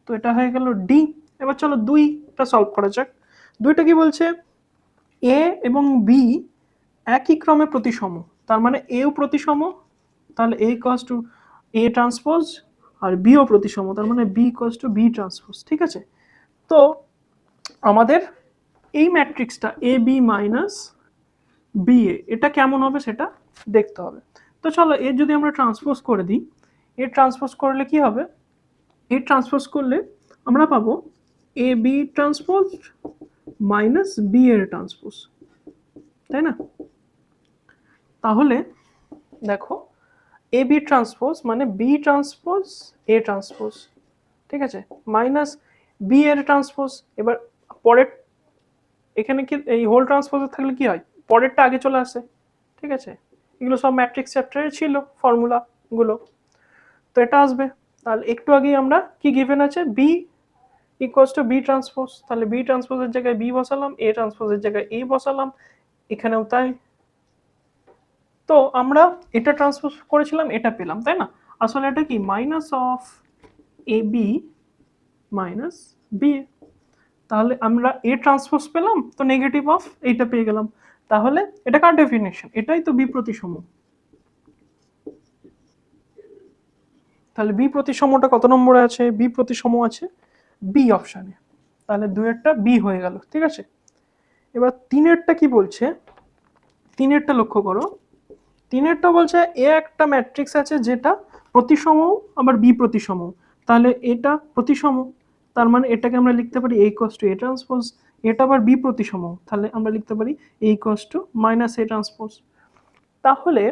তো এটা হয়ে গেল ডি। এবার চলো 2টা সলভ করা যাক। 2টা কি বলছে, এ এবং বি একই ক্রমে প্রতিসম, তার মানে এও প্রতিসম, তাহলে A equals to A transpose, আর বিও প্রতিসম, তার মানে B equals to B transpose. ঠিক আছে, তো আমাদের এই ম্যাট্রিক্সটা A B minus B A এটা কেমন হবে সেটা দেখতে হবে। তো চলো এর যদি আমরা ট্রান্সপোজ করে দিই, এর ট্রান্সপোজ করলে কি হবে, এর ট্রান্সপোজ করলে আমরা পাবো A B transpose minus B এর ট্রান্সপোজ, তাই না? তাহলে দেখো এ বি ট্রান্সপোজ মানে বি ট্রান্সপোজ এ ট্রান্সপোজ, ঠিক আছে, মাইনাস বি এর ট্রান্সপোজ। এবার পরের এখানে কি এই হোল ট্রান্সপোজে থাকলে কি হয়, পরেরটা আগে চলে আসে, ঠিক আছে? এগুলো সব ম্যাট্রিক্স চ্যাপ্টারে ছিল ফর্মুলা গুলো, তো এটা আসবে। তাহলে একটু আগেই আমরা কি গিভেন আছে, b equals to B transpose, তাহলে বি ট্রান্সপোজের জায়গায় বি বসালাম, এ ট্রান্সপোজের জায়গায় এ বসালাম, এখানেও তাই। তো আমরা এটা ট্রান্সপোজ করেছিলাম, এটা পেলাম, তাই না? আসলে এটা কি minus of a B minus b, তাহলে আমরা এ ট্রান্সপোজ পেলাম, তো নেগেটিভ অফ এইটা পেয়ে গেলাম। তাহলে এটা কার ডেফিনেশন, এটাই তো বি প্রতিসম। তাহলে বি প্রতিসমটা কত নম্বরে আছে, বি প্রতিসম আছে বি অপশানে, তাহলে 2-এরটা বি হয়ে গেল। ঠিক আছে, এবার 3-এরটা কি বলছে, 3-এরটা লক্ষ্য করো। 3-এরটা বলছে এ একটা ম্যাট্রিক্স আছে যেটা প্রতিসম আবার বি প্রতিসম, তাহলে এটা প্রতিসম, তার মানে এটাকে আমরা লিখতে পারি A equals to A transpose. এটা আবার বি প্রতিসম, তাহলে আমরা লিখতে পারি A equals to minus A transpose. তাহলে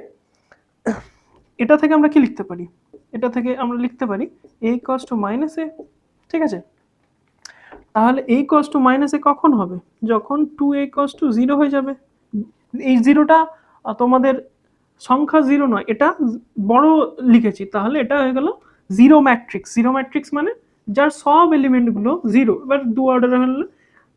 এটা থেকে আমরা কি লিখতে পারি, এটা থেকে আমরা লিখতে পারি এ ইকুয়ালস টু মাইনাস এ। ঠিক আছে, তাহলে এ ইকুয়ালস টু মাইনাস এ কখন হবে, যখন 2a ইকুয়ালস টু 0 হয়ে যাবে। এই জিরোটা তোমাদের সংখ্যা জিরো নয়, এটা বড় লিখেছি, তাহলে এটা হয়ে গেল জিরো ম্যাট্রিক্স। জিরো ম্যাট্রিক্স মানে যার সব এলিমেন্টগুলো জিরো। এবার 2 অর্ডারের হলে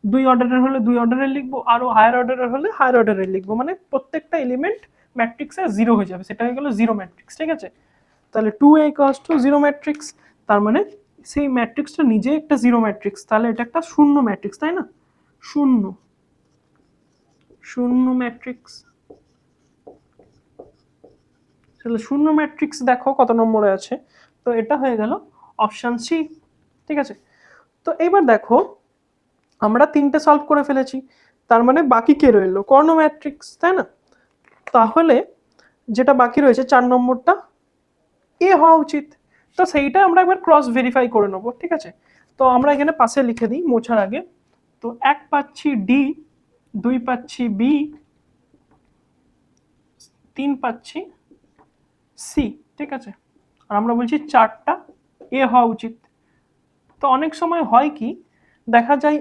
2 অর্ডারের হলে 2 অর্ডারের লিখবো, আরো হায়ার অর্ডারের হলে হায়ার অর্ডারের লিখবো, মানে প্রত্যেকটা এলিমেন্ট ম্যাট্রিক্সে জিরো হয়ে যাবে, সেটা হয়ে গেল জিরো ম্যাট্রিক্স। ঠিক আছে, তাহলে 2a equals to zero matrix, তার মানে সেই ম্যাট্রিক্সটা নিজে একটা জিরো ম্যাট্রিক্স, তাহলে এটা একটা শূন্য ম্যাট্রিক্স, তাই না? শূন্য শূন্য ম্যাট্রিক্স, তাহলে শূন্য ম্যাট্রিক্স দেখো কত নম্বরে আছে, তো এটা হয়ে গেল অপশন সি। ঠিক আছে, তো এবার দেখো আমরা 3টে সলভ করে ফেলেছি, তার মানে বাকি কে রইলো, কর্ণ ম্যাট্রিক্স, তাই না? তাহলে যেটা বাকি রয়েছে 4 নম্বরটা এ হওয়া উচিত। তো সেইটা আমরা একবার ক্রস ভেরিফাই করে নেবো। ঠিক আছে, তো আমরা এখানে পাশে লিখে দিই মোছার আগে। তো 1 পাচ্ছি ডি, 2 পাচ্ছি বি, 3 পাচ্ছি সি। ঠিক আছে, আর আমরা বলছি 4টা এ হওয়া উচিত। তো অনেক সময় হয় কি, দেখা যায়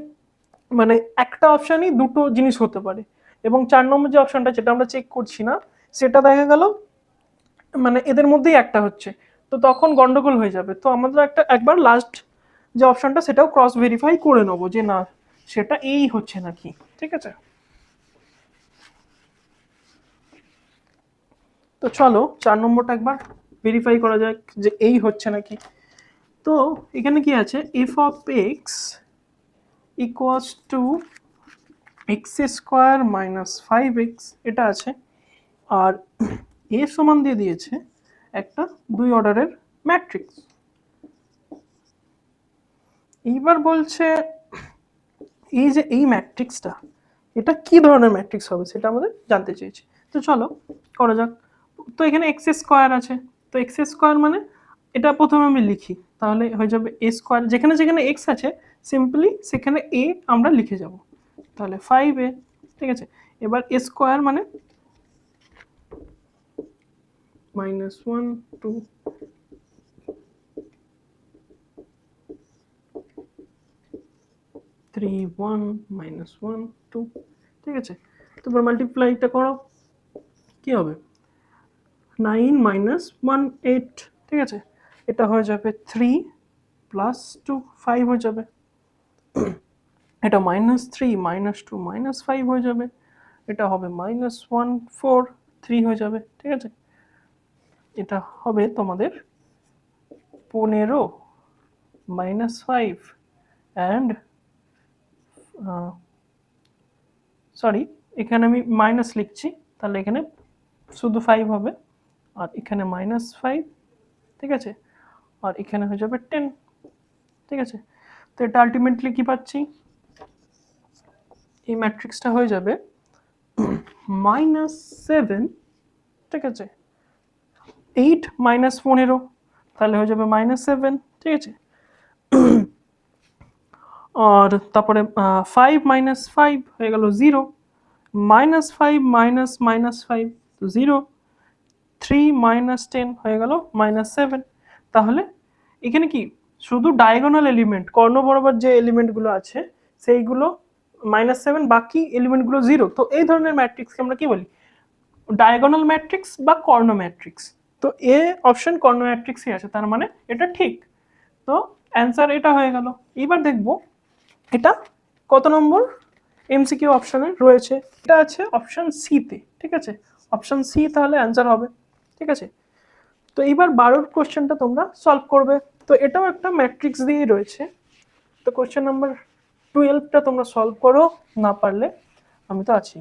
মানে একটা অপশানই দুটো জিনিস হতে পারে, এবং 4 নম্বর যে অপশনটা যেটা আমরা চেক করছি না, সেটা দেখা গেল মানে এদের মধ্যেই একটা হচ্ছে, তো তখন গন্ডগোল হয়ে যাবে। তো আমাদের একবার লাস্ট যে অপশনটা সেটাও ক্রস ভেরিফাই করে নেবো যে না সেটা এই হচ্ছে নাকি। ঠিক আছে, তো চলো 4 নম্বরটা একবার ভেরিফাই করা যাক যে এই হচ্ছে নাকি। তো এখানে কি আছে, F of X equals to X square minus 5x এটা আছে, আর এ সমান দিয়ে দিয়েছে একটা 2 অর্ডারের ম্যাট্রিক্স। এইবার বলছে এই যে এই ম্যাট্রিক্সটা এটা কি ধরনের ম্যাট্রিক্স হবে সেটা আমাদের জানতে চেয়েছি। তো চলো করা যাক। তো এখানে এক্স স্কোয়ার আছে, তো এক্স স্কোয়ার মানে এটা প্রথমে আমি লিখি, তাহলে হয়ে যাবে এ স্কোয়ার, যেখানে যেখানে এক্স আছে সিম্পলি সেখানে এ আমরা লিখে যাব, তাহলে 5a। ঠিক আছে, এবার এ স্কোয়ার মানে -1 2 3 1 -1 2, ঠিক আছে। তারপর মাল্টিপ্লাইটা করো, কি হবে 9 -1 8, ঠিক আছে। এটা হয়ে যাবে 3 + 2 5 হয়ে যাবে, এটা -3 -2 -5 হয়ে যাবে, এটা হবে -1 4 3 হয়ে যাবে, ঠিক আছে। এটা হবে তোমাদের 15 -5 অ্যান্ড সরি, এখানে আমি মাইনাস লিখছি, তাহলে এখানে শুধু 5 হবে, আর এখানে -5, ঠিক আছে, আর এখানে হয়ে যাবে 10, ঠিক আছে। তো এটা আলটিমেটলি কি পাচ্ছি, এই ম্যাট্রিক্সটা হয়ে যাবে -7, ঠিক আছে, 8 -15, তাহলে হয়ে যাবে -7, ঠিক আছে। আর তারপরে 5 - 5 হয়ে গেল 0, -5 -5 তো 0, 3 -10 হয়ে গেল -7। তাহলে এখানে কি শুধু ডায়াগোনাল এলিমেন্ট, কর্ণ বরাবর যে এলিমেন্টগুলো আছে সেইগুলো -7, বাকি এলিমেন্টগুলো 0। তো এই ধরনের ম্যাট্রিক্সকে আমরা কি বলি, ডায়াগোনাল ম্যাট্রিক্স বা কর্ণ ম্যাট্রিক্স। তো এ অপশন কর্ণ ম্যাট্রিক্সই আছে, তার মানে এটা ঠিক। তো অ্যান্সার এটা হয়ে গেল। এবার দেখব এটা কত নম্বর এমসিকিউ অপশনে রয়েছে। এটা আছে অপশন সিতে, ঠিক আছে, অপশন সি তাহলে অ্যান্সার হবে, ঠিক আছে। তো এইবার 12 কোশ্চেনটা তোমরা সলভ করবে। তো এটাও একটা ম্যাট্রিক্স দিয়েই রয়েছে। তো কোশ্চেন নাম্বার 12টা তোমরা সলভ করো, না পারলে আমি তো আছি।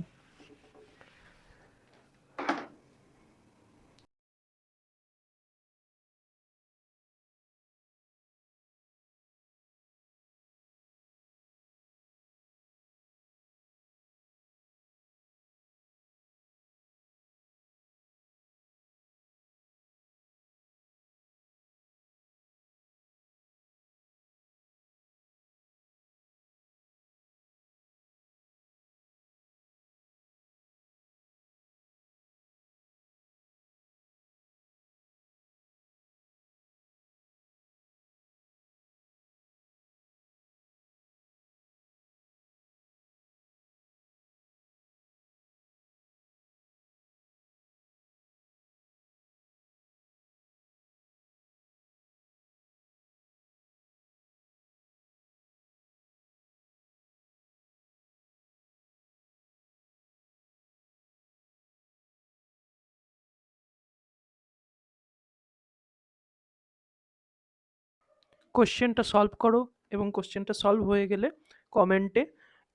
কোশ্চেনটা সলভ করো, এবং কোশ্চেনটা সলভ হয়ে গেলে কমেন্টে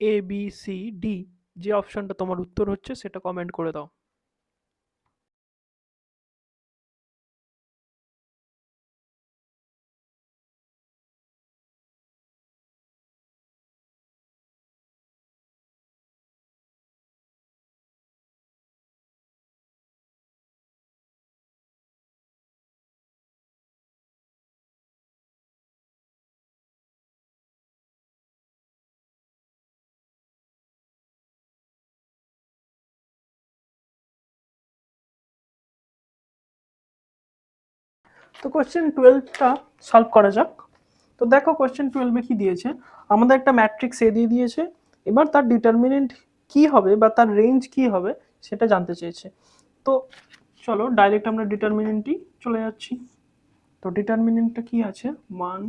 ABCD যে অপশনটা তোমার উত্তর হচ্ছে সেটা কমেন্ট করে দাও। তো কোশ্চেন 12টা সলভ করা যাক। তো দেখো কোশ্চেন 12-এ কি দিয়েছে, আমাদের একটা ম্যাট্রিক্স এ দিয়ে দিয়েছে, এবার তার ডিটারমিনেন্ট কি হবে বা তার রেঞ্জ কি হবে সেটা জানতে চেয়েছে। তো চলো ডাইরেক্ট আমরা ডিটারমিনেন্টই চলে যাচ্ছি। তো ডিটারমিনেন্টটা কি আছে, 1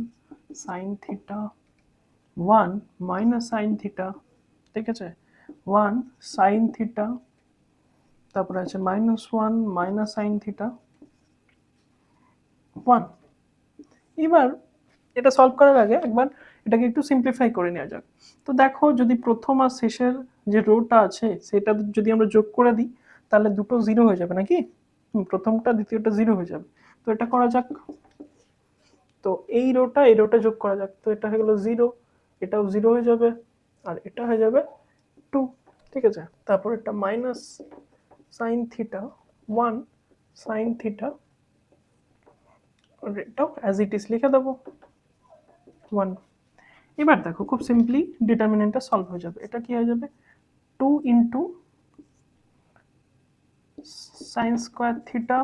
sin theta 1 minus sine theta, ঠিক আছে, 1 sin থিটা, তারপরে আছে -1 মাইনাস সাইন থিটা 1। এবার এটা সলভ করার আগে একবার এটাকে একটু সিম্পলিফাই করে নেওয়া যাক। তো দেখো যদি প্রথম আর শেষের যে রোটা আছে সেটা যদি আমরা যোগ করে দিই তাহলে দুটো 0 হয়ে যাবে নাকি, প্রথমটা দ্বিতীয়টা 0 হয়ে যাবে। তো এটা করা যাক। তো এই রোটা যোগ করা যাক। তো এটা হয়ে গেল 0, এটাও 0 হয়ে যাবে, আর এটা হয়ে যাবে 2, ঠিক আছে। তারপর এটা minus sine theta 1 sine theta, আর এটাও অ্যাজ ইট ইজ লিখে দেবো 1। এবার দেখো খুব সিম্পলি ডিটারমিনেন্টটা সলভ হয়ে যাবে। এটা কি হয়ে যাবে 2 ইন্টু সাইন স্কোয়ার থিটা,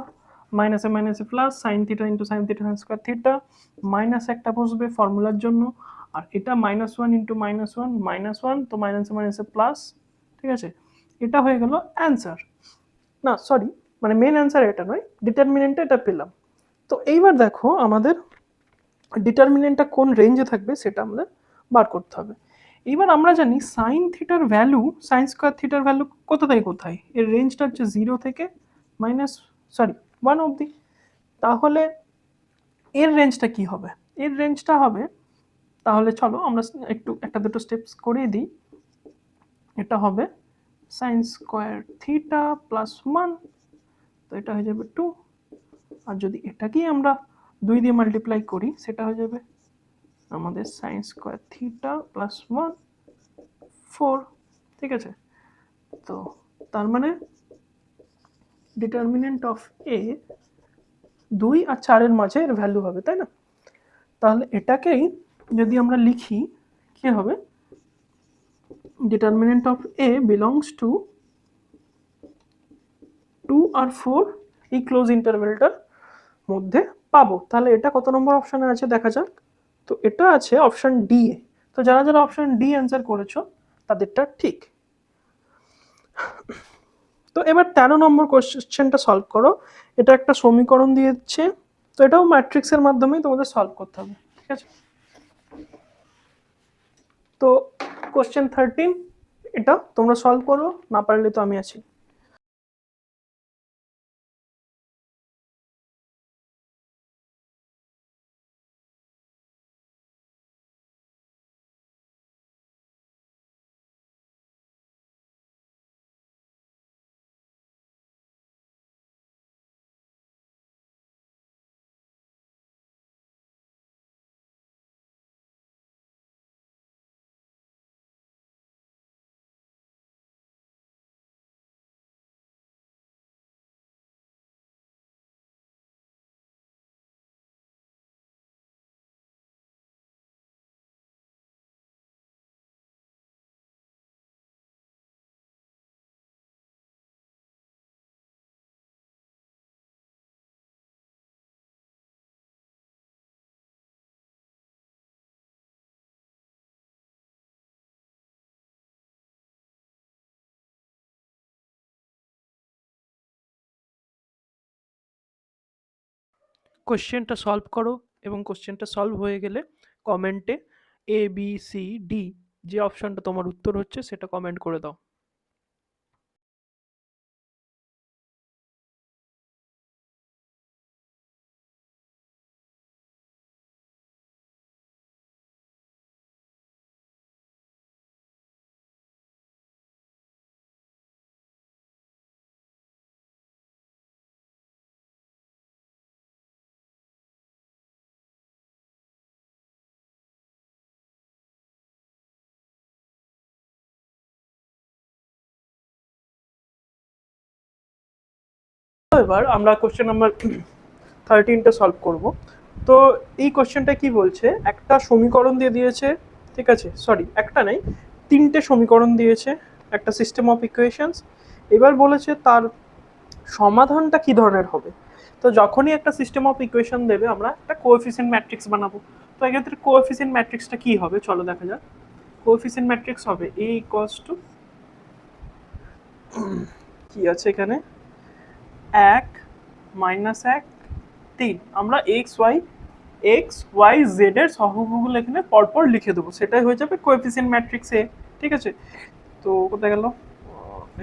মাইনাসে মাইনাসে plus sine theta into sine theta square theta, minus একটা বসবে ফর্মুলার জন্য, আর এটা -1 ইন্টু -1 তো মাইনাসে মাইনাসে প্লাস। ঠিক আছে, এটা হয়ে গেল অ্যান্সার। না সরি, মানে মেন অ্যান্সার এটা নয়, ডিটারমিনেন্টটা এটা পেলাম। তো এইবার দেখো আমাদের ডিটারমিনেন্টটা কোন রেঞ্জে থাকবে সেটা আমাদের বার করতে হবে। এইবার আমরা জানি সাইন থিটার ভ্যালু, সাইন স্কোয়ার থিটার ভ্যালু কোথা থেকে কোথায়, এর রেঞ্জটা হচ্ছে 0 থেকে -1 অবধি। তাহলে এর রেঞ্জটা কি হবে? এর রেঞ্জটা হবে, তাহলে চলো আমরা একটু একটা দুটো স্টেপস করিয়ে দিই। এটা হবে সাইন স্কোয়ার থিটা প্লাস 1, তো এটা হয়ে যাবে 2, আর যদি এটাকেই আমরা 2 দিয়ে মাল্টিপ্লাই করি সেটা হয়ে যাবে আমাদের সাইন স্কোয়ার থিটা প্লাস 1 4। ঠিক আছে, তো তার মানে ডিটারমিনেন্ট অফ এ 2 আর 4 এর মাঝে এর ভ্যালু হবে, তাই না? তাহলে এটাকেই যদি আমরা লিখি কি হবে, determinant of A belongs to 2 আর 4 এই ক্লোজ ইন্টারভ্যালটার মধ্যে পাবো। তাহলে এটা কত নম্বর অপশানে আছে দেখা যাক। তো এটা আছে অপশান ডি এ। তো যারা যারা অপশান ডি অ্যান্সার করেছো তাদেরটা ঠিক। তো এবার 13 নম্বর কোশ্চেনটা সলভ করো। এটা একটা সমীকরণ দিয়ে দিচ্ছে, তো এটাও ম্যাট্রিক্সের মাধ্যমেই তোমাদের সলভ করতে হবে। ঠিক আছে, তো কোশ্চেন 13 এটা তোমরা সলভ করো, না পারলে তো আমি আছি। কোশ্চেনটা সলভ করো এবং কোশ্চেনটা সলভ হয়ে গেলে কমেন্টে ABCD যে অপশনটা তোমার উত্তর হচ্ছে সেটা কমেন্ট করে দাও। এবার আমরা কোশ্চেন নাম্বার 13টা সলভ করব। তো এই কোশ্চেনটা কি বলছে, একটা সমীকরণ দিয়ে দিয়েছে, ঠিক আছে, সরি একটা নেই, 3টে সমীকরণ দিয়েছে, একটা সিস্টেম অফ ইকুয়েশনস। এবার বলেছে তার সমাধানটা কি ধরনের হবে। তো যখনই একটা সিস্টেম অফ ইকুয়েশন দেবে আমরা একটা কোএফিসিয়েন্ট ম্যাট্রিক্স বানাবো। তো এক্ষেত্রে কোএফিসিয়েন্ট ম্যাট্রিক্সটা কি হবে চলো দেখা যাক। কোএফিসিয়েন্ট ম্যাট্রিক্স হবে a ইকুয়ালস টু, কি আছে এখানে, 1 -1 3। আমরা এক্স ওয়াই জেড এর সহগগুলো এখানে পরপর লিখে দেবো, সেটাই হয়ে যাবে কোএফিসিয়েন্ট ম্যাট্রিক্স এ। ঠিক আছে, তো কোথায় গেল,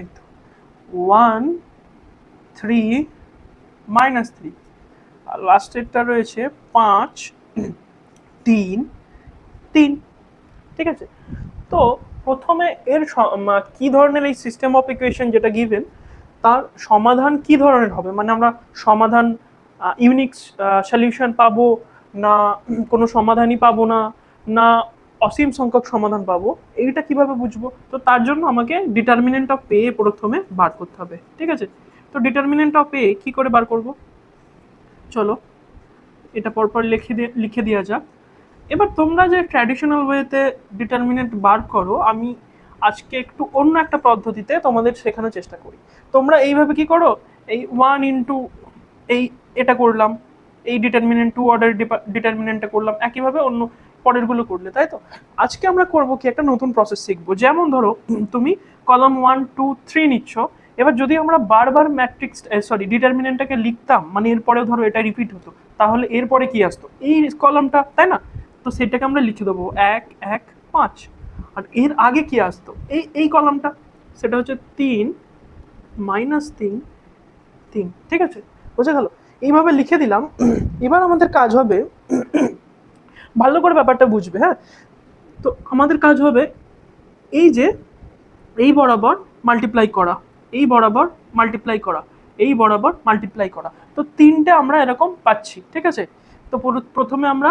এই তো 1 3 -3, আর লাস্টেরটা রয়েছে 5 3 3। ঠিক আছে, তো প্রথমে এর কি ধরনের এই সিস্টেম অফ ইকুয়েশন যেটা গিভেন তার সমাধান কি ধরনের হবে, মানে আমরা সমাধান ইউনিক সলিউশন পাবো না কোনো সমাধানই পাবো না, না অসীম সংখ্যক সমাধান পাবো, এইটা কিভাবে বুঝবো? তো তার জন্য আমাকে ডিটারমিনেন্ট অফ এ প্রথমে বার করতে হবে। ঠিক আছে, তো ডিটারমিনেন্ট অফ এ কি করে বার করব, চলো এটা পরপর লিখে দেওয়া যাক। এবার তোমরা যে ট্র্যাডিশনাল ওয়েতে ডিটারমিনেন্ট বার করো, আমি আজকে একটু অন্য একটা পদ্ধতিতে তোমাদের শেখানোর চেষ্টা করি। তোমরা এইভাবে কি করো, এই 1 ইন্টু এই এটা করলাম, এই ডিটারমিনেন্ট টু অর্ডার ডিটারমিনেন্টটা করলাম, একইভাবে অন্য পরেরগুলো করলে, তাই তো? আজকে আমরা করব কি একটা নতুন প্রসেস শিখবো। যেমন ধরো তুমি কলাম 1 2 3 নিচ্ছ, এবার যদি আমরা বারবার ম্যাট্রিক্স ডিটারমিনেন্টটাকে লিখতাম, মানে এরপরেও ধরো এটা রিপিট হতো, তাহলে এরপরে কি আসতো? এই কলামটা, তাই না? তো সেটাকে আমরা লিখে দেবো 1 1 5। আর এর আগে কি আসতো? এই কলামটা, সেটা হচ্ছে 3 -3 3, ঠিক আছে? বোঝা গেল? এইভাবে লিখে দিলাম। এবার আমাদের কাজ হবে, ভালো করে ব্যাপারটা বুঝবে, হ্যাঁ? তো আমাদের কাজ হবে এই যে এই বরাবর মাল্টিপ্লাই করা, এই বরাবর মাল্টিপ্লাই করা, এই বরাবর মাল্টিপ্লাই করা। তো তিনটে আমরা এরকম পাচ্ছি, ঠিক আছে? তো প্রথমে আমরা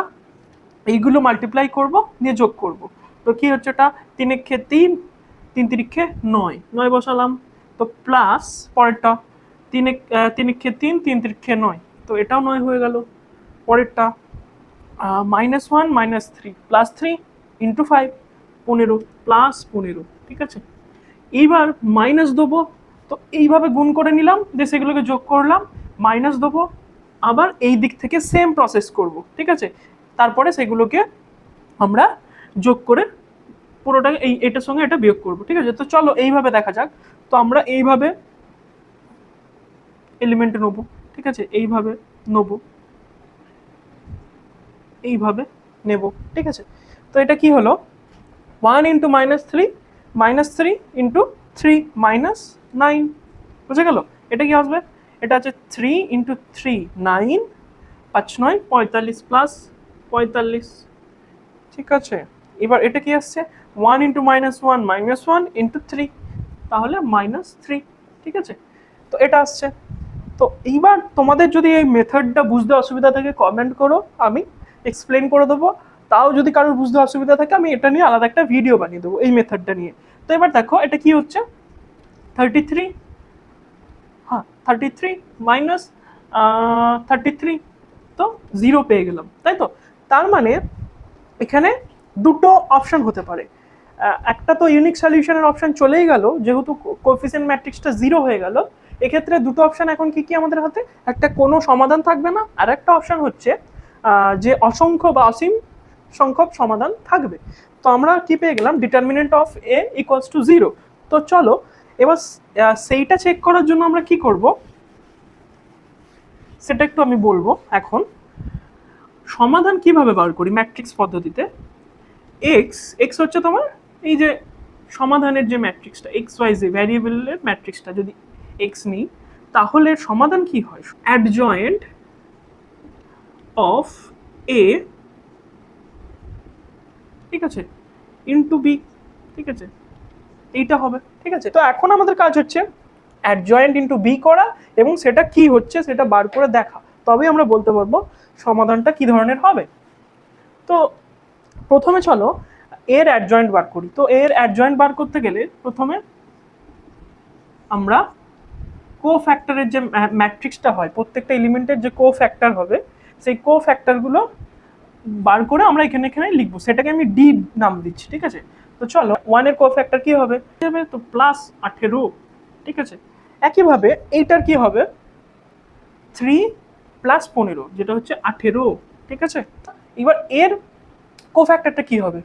এইগুলো মাল্টিপ্লাই করব, নিয়ে যোগ করব। তো কি হচ্ছে, এটা 3 একে 3, 3 তিরিখে 9, 9 বসালাম। তো প্লাস পরেরটা 3 একে 3, 3 তিরিখে 9, তো এটাও 9 হয়ে গেল। পরেরটা -1 -3 +3 × 5, 15 +15, ঠিক আছে? এইবার মাইনাস দেবো, তো এইভাবে গুণ করে নিলাম, দিয়ে সেগুলোকে যোগ করলাম, মাইনাস দেবো, আবার এই দিক থেকে সেম প্রসেস করব, ঠিক আছে? তারপরে সেগুলোকে আমরা যোগ করে পুরোটা এটার সঙ্গে এটা বিয়োগ করব, ঠিক আছে? তো চলো এইভাবে দেখা যাক। তো আমরা এইভাবে এলিমেন্ট নেবো, ঠিক আছে? এইভাবে নেব, এইভাবে নেব, ঠিক আছে? তো এটা কি হলো, 1 × -3, -3 × 3 -9, বুঝে গেল? এটা কি আসবে? এটা হচ্ছে 3 × 3 9, 5 9 45 প্লাস 45, ঠিক আছে? এবার এটা কি আসছে, 1 × -1 -1 × 3, তাহলে -3, ঠিক আছে? তো এটা আসছে। তো এইবার তোমাদের যদি এই মেথডটা বুঝতে অসুবিধা থাকে কমেন্ট করো, আমি এক্সপ্লেন করে দেবো। তাও যদি কারোর বুঝতে অসুবিধা থাকে আমি এটা নিয়ে আলাদা একটা ভিডিও বানিয়ে দেবো এই মেথডটা নিয়ে। তো এবার দেখো এটা কি হচ্ছে, 33, হ্যাঁ 33 মাইনাস 33, তো 0 পেয়ে গেলাম, তাই তো? তার মানে এখানে দুটো অপশন হতে পারে। একটা তো ইউনিক সলিউশনের অপশন চলেই গেল, যেহেতু কোএফিসিয়েন্ট ম্যাট্রিক্সটা 0 হয়ে গেল। এক্ষেত্রে দুটো অপশন এখন কি কি আমাদের হাতে, একটা কোনো সমাধান থাকবে না, আর একটা অপশন হচ্ছে যে অসংখ্য বা অসীম সংখ্যক সমাধান থাকবে। তো আমরা কি পেয়ে গেলাম, ডিটারমিনেন্ট অফ a = 0। তো চলো এবার সেইটা চেক করার জন্য আমরা কি করব সেটা একটু আমি বলবো এখন। সমাধান কিভাবে বার করি ম্যাট্রিক্স পদ্ধতিতে, এক্স হচ্ছে তোমার এই যে সমাধানের যে ম্যাট্রিক্সটা, এক্স ওয়াই জে ভ্যারিয়েবলের ম্যাট্রিক্সটা যদি এক্স নিই, তাহলে সমাধান কি হয়, অ্যাডজয়েন্ট অফ এ, ঠিক আছে, ইনটু বি, ঠিক আছে? এইটা হবে, ঠিক আছে? তো এখন আমাদের কাজ হচ্ছে অ্যাডজয়েন্ট ইনটু বি করা, এবং সেটা কি হচ্ছে সেটা বার করে দেখা, তবেই আমরা বলতে পারবো সমাধানটা কি ধরনের হবে। তো প্রথমে চলো এর অ্যাডজয়েন্ট বার করি। তো এর অ্যাডজয়েন্ট বার করতে গেলে প্রথমে আমরা কোফ্যাক্টরের যে ম্যাট্রিক্সটা হয়, প্রত্যেকটা এলিমেন্টের যে কোফ্যাক্টর হবে, সেই কোফ্যাক্টরগুলো বার করে আমরা এখানে এখানে লিখবো, সেটাকে আমি ডি নাম দিচ্ছি, ঠিক আছে? তো চলো 1 এর কোফ্যাক্টর কি হবে, তো +18, ঠিক আছে? একইভাবে এইটার কি হবে, 3 + 15, যেটা হচ্ছে 18, ঠিক আছে? এবার এর কোফ্যাক্টরটা কি হবে,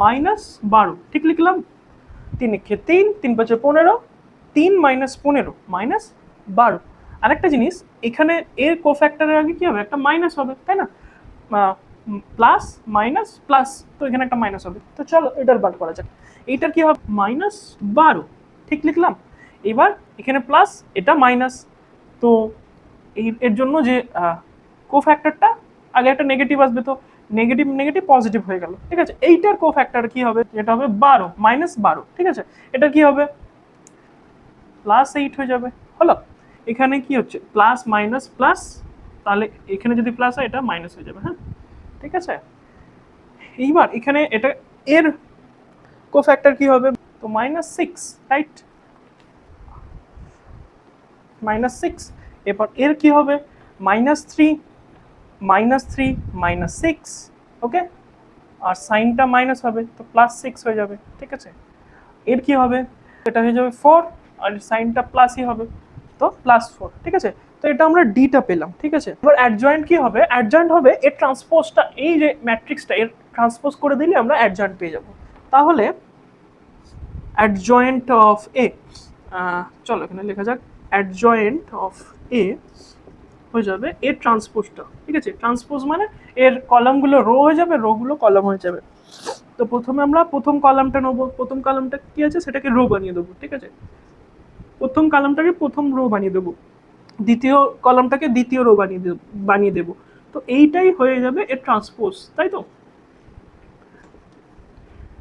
-12, ঠিক লিখলাম। 3 একে 3, 3 5 15, 3 - 15 -12। আরেকটা জিনিস, এখানে এর কোফ্যাক্টরের আগে কি হবে, একটা মাইনাস হবে, তাই না? প্লাস মাইনাস প্লাস, তো এখানে একটা মাইনাস হবে। তো চলো এটার বার করা যাক। এইটার কি হবে, -12, ঠিক লিখলাম। এবার এখানে প্লাস, এটা মাইনাস, তো এর জন্য যে কোফ্যাক্টরটা আগে একটা নেগেটিভ আসবে, তো নেগেটিভ নেগেটিভ পজিটিভ হয়ে গেল, ঠিক আছে? এইটার কোফ্যাক্টর কি হবে, যেটা হবে 12 -12, ঠিক আছে? এটা কি হবে, +8 হয়ে যাবে, হলো? এখানে কি হচ্ছে, প্লাস মাইনাস প্লাস, তাহলে এখানে যদি প্লাস হয় এটা মাইনাস হয়ে যাবে, হ্যাঁ, ঠিক আছে? এইবার এখানে এটা এর কোফ্যাক্টর কি হবে, তো -6, রাইট, -6। এরপর এর কি হবে, -3, -3 -6, ওকে? আর সাইনটা মাইনাস হবে, তো +6 হয়ে যাবে, ঠিক আছে? এর কি হবে, এটা হয়ে যাবে 4, আর সাইনটা প্লাসই হবে, তো +4, ঠিক আছে? তো এটা আমরা ডিটা পেলাম, ঠিক আছে। এবার অ্যাডজয়েন্ট কি হবে? অ্যাডজয়েন্ট হবে এর ট্রান্সপোজটা, এই যে ম্যাট্রিক্সটা এর ট্রান্সপোজ করে দিলে আমরা অ্যাডজয়েন্ট পেয়ে যাব। তাহলে অ্যাডজয়েন্ট অফ এ, চলো এখানে লেখা যাক অ্যাডজয়েন্ট অফ এ হয়ে যাবে এর ট্রান্সপোজটা, ঠিক আছে। ট্রান্সপোজ মানে এর কলামগুলো রো হয়ে যাবে, রোগুলো কলাম হয়ে যাবে। তো প্রথমে আমরা প্রথম কলামটা নেবো, প্রথম কলামটা কি আছে সেটাকে রো বানিয়ে দেবো, ঠিক আছে। প্রথম কলামটাকে প্রথম রো বানিয়ে দেবো, দ্বিতীয় কলামটাকে দ্বিতীয় রো বানিয়ে দেবো। তো এইটাই হয়ে যাবে এর ট্রান্সপোজ, তাই তো।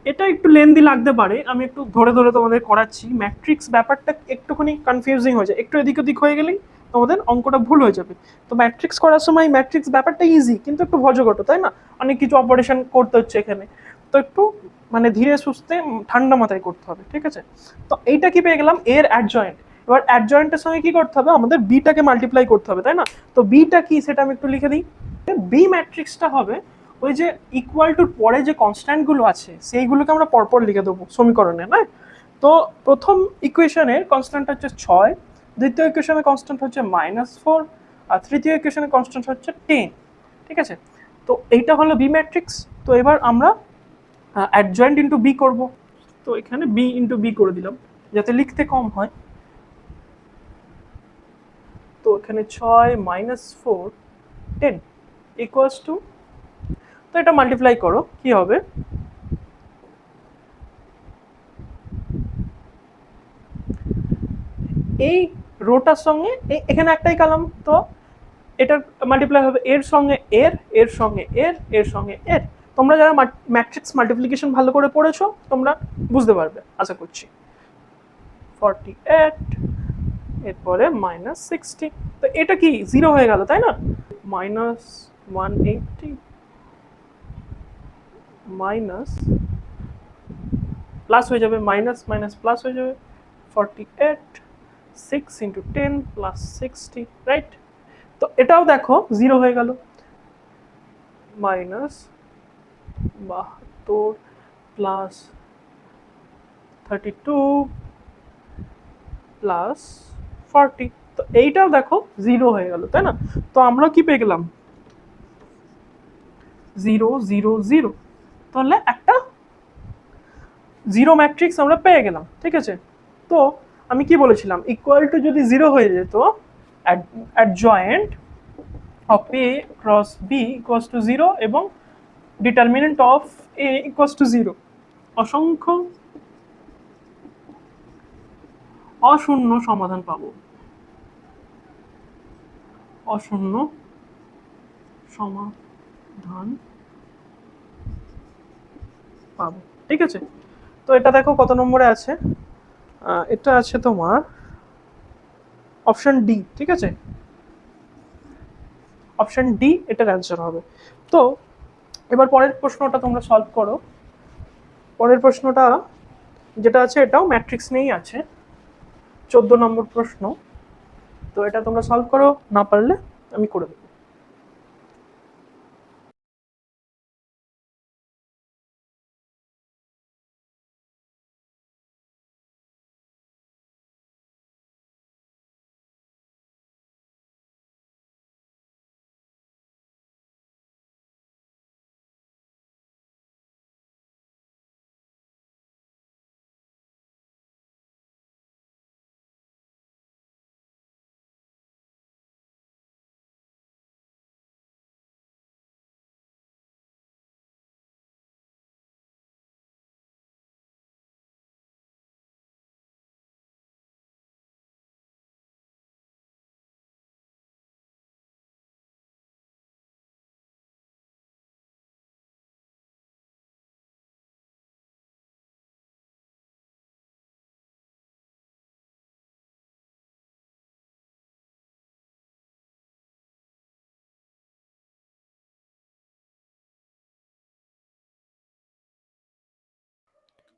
এটা একটু লেন্দি লাগতে পারে, আমি একটু ধরে ধরে তোমাদের করাচ্ছি। ম্যাট্রিক্স ব্যাপারটা একটুখানি কনফিউজিং হয়ে যায়, একটু এদিক ওদিক হয়ে গেলেই তোমাদের অঙ্কটা ভুল হয়ে যাবে। তো ম্যাট্রিক্স করার সময় ম্যাট্রিক্স ব্যাপারটা ইজি, কিন্তু একটু ভজঘট, তাই না? অনেক কিছু অপারেশন করতে হচ্ছে এখানে, তো একটু মানে ধীরে সুস্থে ঠান্ডা মাথায় করতে হবে, ঠিক আছে। তো এইটা কি পেয়ে গেলাম? এর অ্যাডজয়েন্ট। এবার অ্যাডজয়েন্টের সঙ্গে কি করতে হবে? আমাদের বিটাকে মাল্টিপ্লাই করতে হবে, তাই না? তো বিটা কি সেটা আমি একটু লিখে দিই। বি ম্যাট্রিক্সটা হবে ওই যে ইকুয়াল টুর পরে যে কনস্ট্যান্টগুলো আছে সেইগুলোকে আমরা পরপর লিখে দেবো সমীকরণে, না? তো প্রথম ইকুয়েশনের কনস্ট্যান্ট হচ্ছে 6, দ্বিতীয় ইকুয়েশনের কনস্ট্যান্ট হচ্ছে -4, আর তৃতীয় ইকুয়েশনের কনস্ট্যান্ট হচ্ছে 10, ঠিক আছে। তো এইটা হলো বি ম্যাট্রিক্স। তো এবার আমরা অ্যাডজয়েন্ট ইন্টু বি করবো। তো এখানে বি ইন্টু বি করে দিলাম যাতে লিখতে কম হয়। তো এখানে 6 -4 10 ইকুয়ালস টু, তো এটা মাল্টিপ্লাই করো, কি হবে? এই রোটার সঙ্গে এখানে একটাই কলাম, তো এটা মাল্টিপ্লাই হবে এর সঙ্গে এর, এর সঙ্গে এর, এর সঙ্গে এর। তোমরা যারা ম্যাট্রিক্স মাল্টিপ্লিকেশন ভালো করে পড়েছো তোমরা বুঝতে পারবে আশা করছি। 48, এরপরে -60। তো এটা কি জিরো হয়ে গেল, তাই না? -180 মাইনাস প্লাস হয়ে যাবে, মাইনাস মাইনাস প্লাস হয়ে যাবে, 48 6 ইন্টু 10 প্লাস 60, রাইট? তো এটাও দেখো জিরো হয়ে গেল, -72 প্লাস 32 প্লাস 40। তো এইটাও দেখো জিরো হয়ে গেল, তাই না? তো আমরা কি পেয়ে গেলাম? 0 0 0। তাহলে একটা জিরো ম্যাট্রিক্স আমরা পেয়ে গেলাম, ঠিক আছে। তো আমি কি বলেছিলাম? ইকুয়াল টু যদি জিরো হয়ে যেত, adjoint of A cross B equals to zero এবং determinant of A equals to zero, অসংখ্য অশূন্য সমাধান পাবো, অশূন্য সমাধান পাবো, ঠিক আছে। তো এটা দেখো কত নম্বরে আছে, এটা আছে তোমার অপশন ডি, ঠিক আছে। অপশন ডি এটার অ্যান্সার হবে। তো এবার পরের প্রশ্নটা তোমরা সলভ করো। পরের প্রশ্নটা যেটা আছে এটাও ম্যাট্রিক্স নিয়েই আছে, 14 নম্বর প্রশ্ন। তো এটা তোমরা সলভ করো, না পারলে আমি করে দেবো।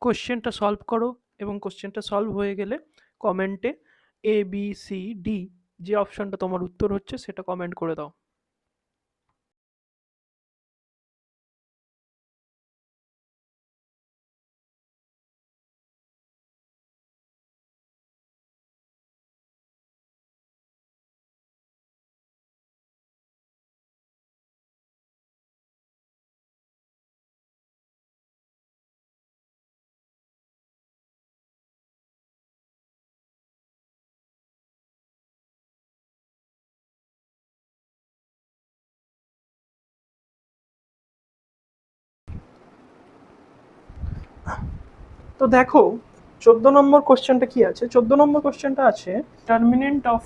কোশ্চেনটা সলভ করো এবং কোশ্চেনটা সলভ হয়ে গেলে কমেন্টে ABCD যে অপশনটা তোমার উত্তর হচ্ছে সেটা কমেন্ট করে দাও। তো দেখো 14 নম্বর কোশ্চেনটা কি আছে। 14 নম্বর কোশ্চেনটা আছে determinant of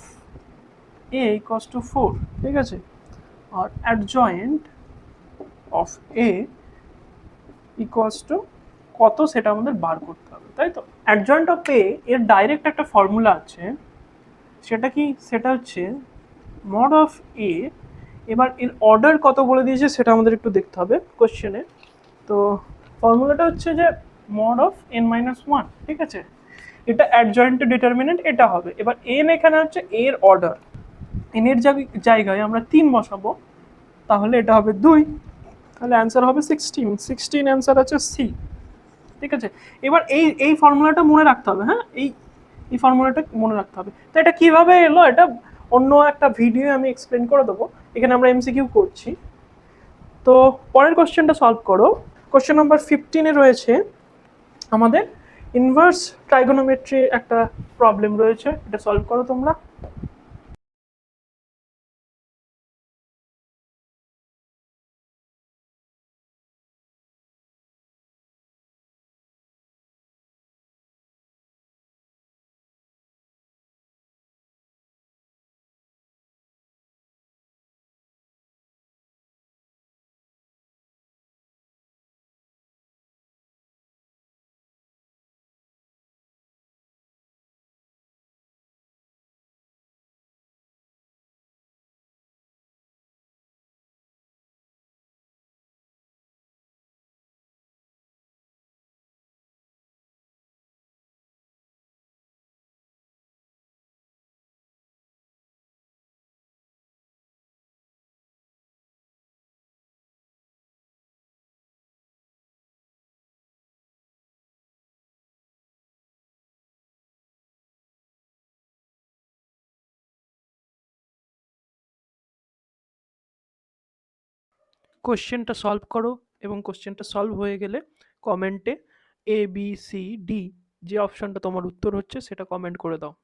A equals to 4, ঠিক আছে, আর adjoint of A equals to কত সেটা আমাদের বার করতে হবে, তাই তো। অ্যাডজয়েন্ট অফ এ এর ডাইরেক্ট একটা ফর্মুলা আছে, সেটা কি, সেটা হচ্ছে মড অফ এ। এবার এর অর্ডার কত বলে দিয়েছে সেটা আমাদের একটু দেখতে হবে কোশ্চেনে। তো ফর্মুলাটা হচ্ছে যে মড অফ n-1, ঠিক আছে, এটা অ্যাডজয়েন্টের ডিটারমিনেন্ট এটা হবে। এবার n এখানে হচ্ছে এর অর্ডার, n এর জায়গায় আমরা 3 বসাবো, তাহলে এটা হবে 2, তাহলে অ্যান্সার হবে 16 অ্যান্সার আছে সি, ঠিক আছে। এবার এই ফর্মুলাটা মনে রাখতে হবে, হ্যাঁ, এই ফর্মুলাটা মনে রাখতে হবে। তো এটা কিভাবে এলো, এটা অন্য একটা ভিডিও আমি এক্সপ্লেন করে দেবো, এখানে আমরা এমসিকিউ করছি। তো পরের কোশ্চেনটা সলভ করো। কোশ্চেন নাম্বার 15-এ রয়েছে আমাদের ইনভার্স ট্রাইগোনোমেট্রি একটা প্রবলেম রয়েছে, এটা সলভ করো তোমরা। কোশ্চেনটা সলভ করো এবং কোশ্চেনটা সলভ হয়ে গেলে কমেন্টে ABCD যে অপশনটা তোমার উত্তর হচ্ছে সেটা কমেন্ট করে দাও।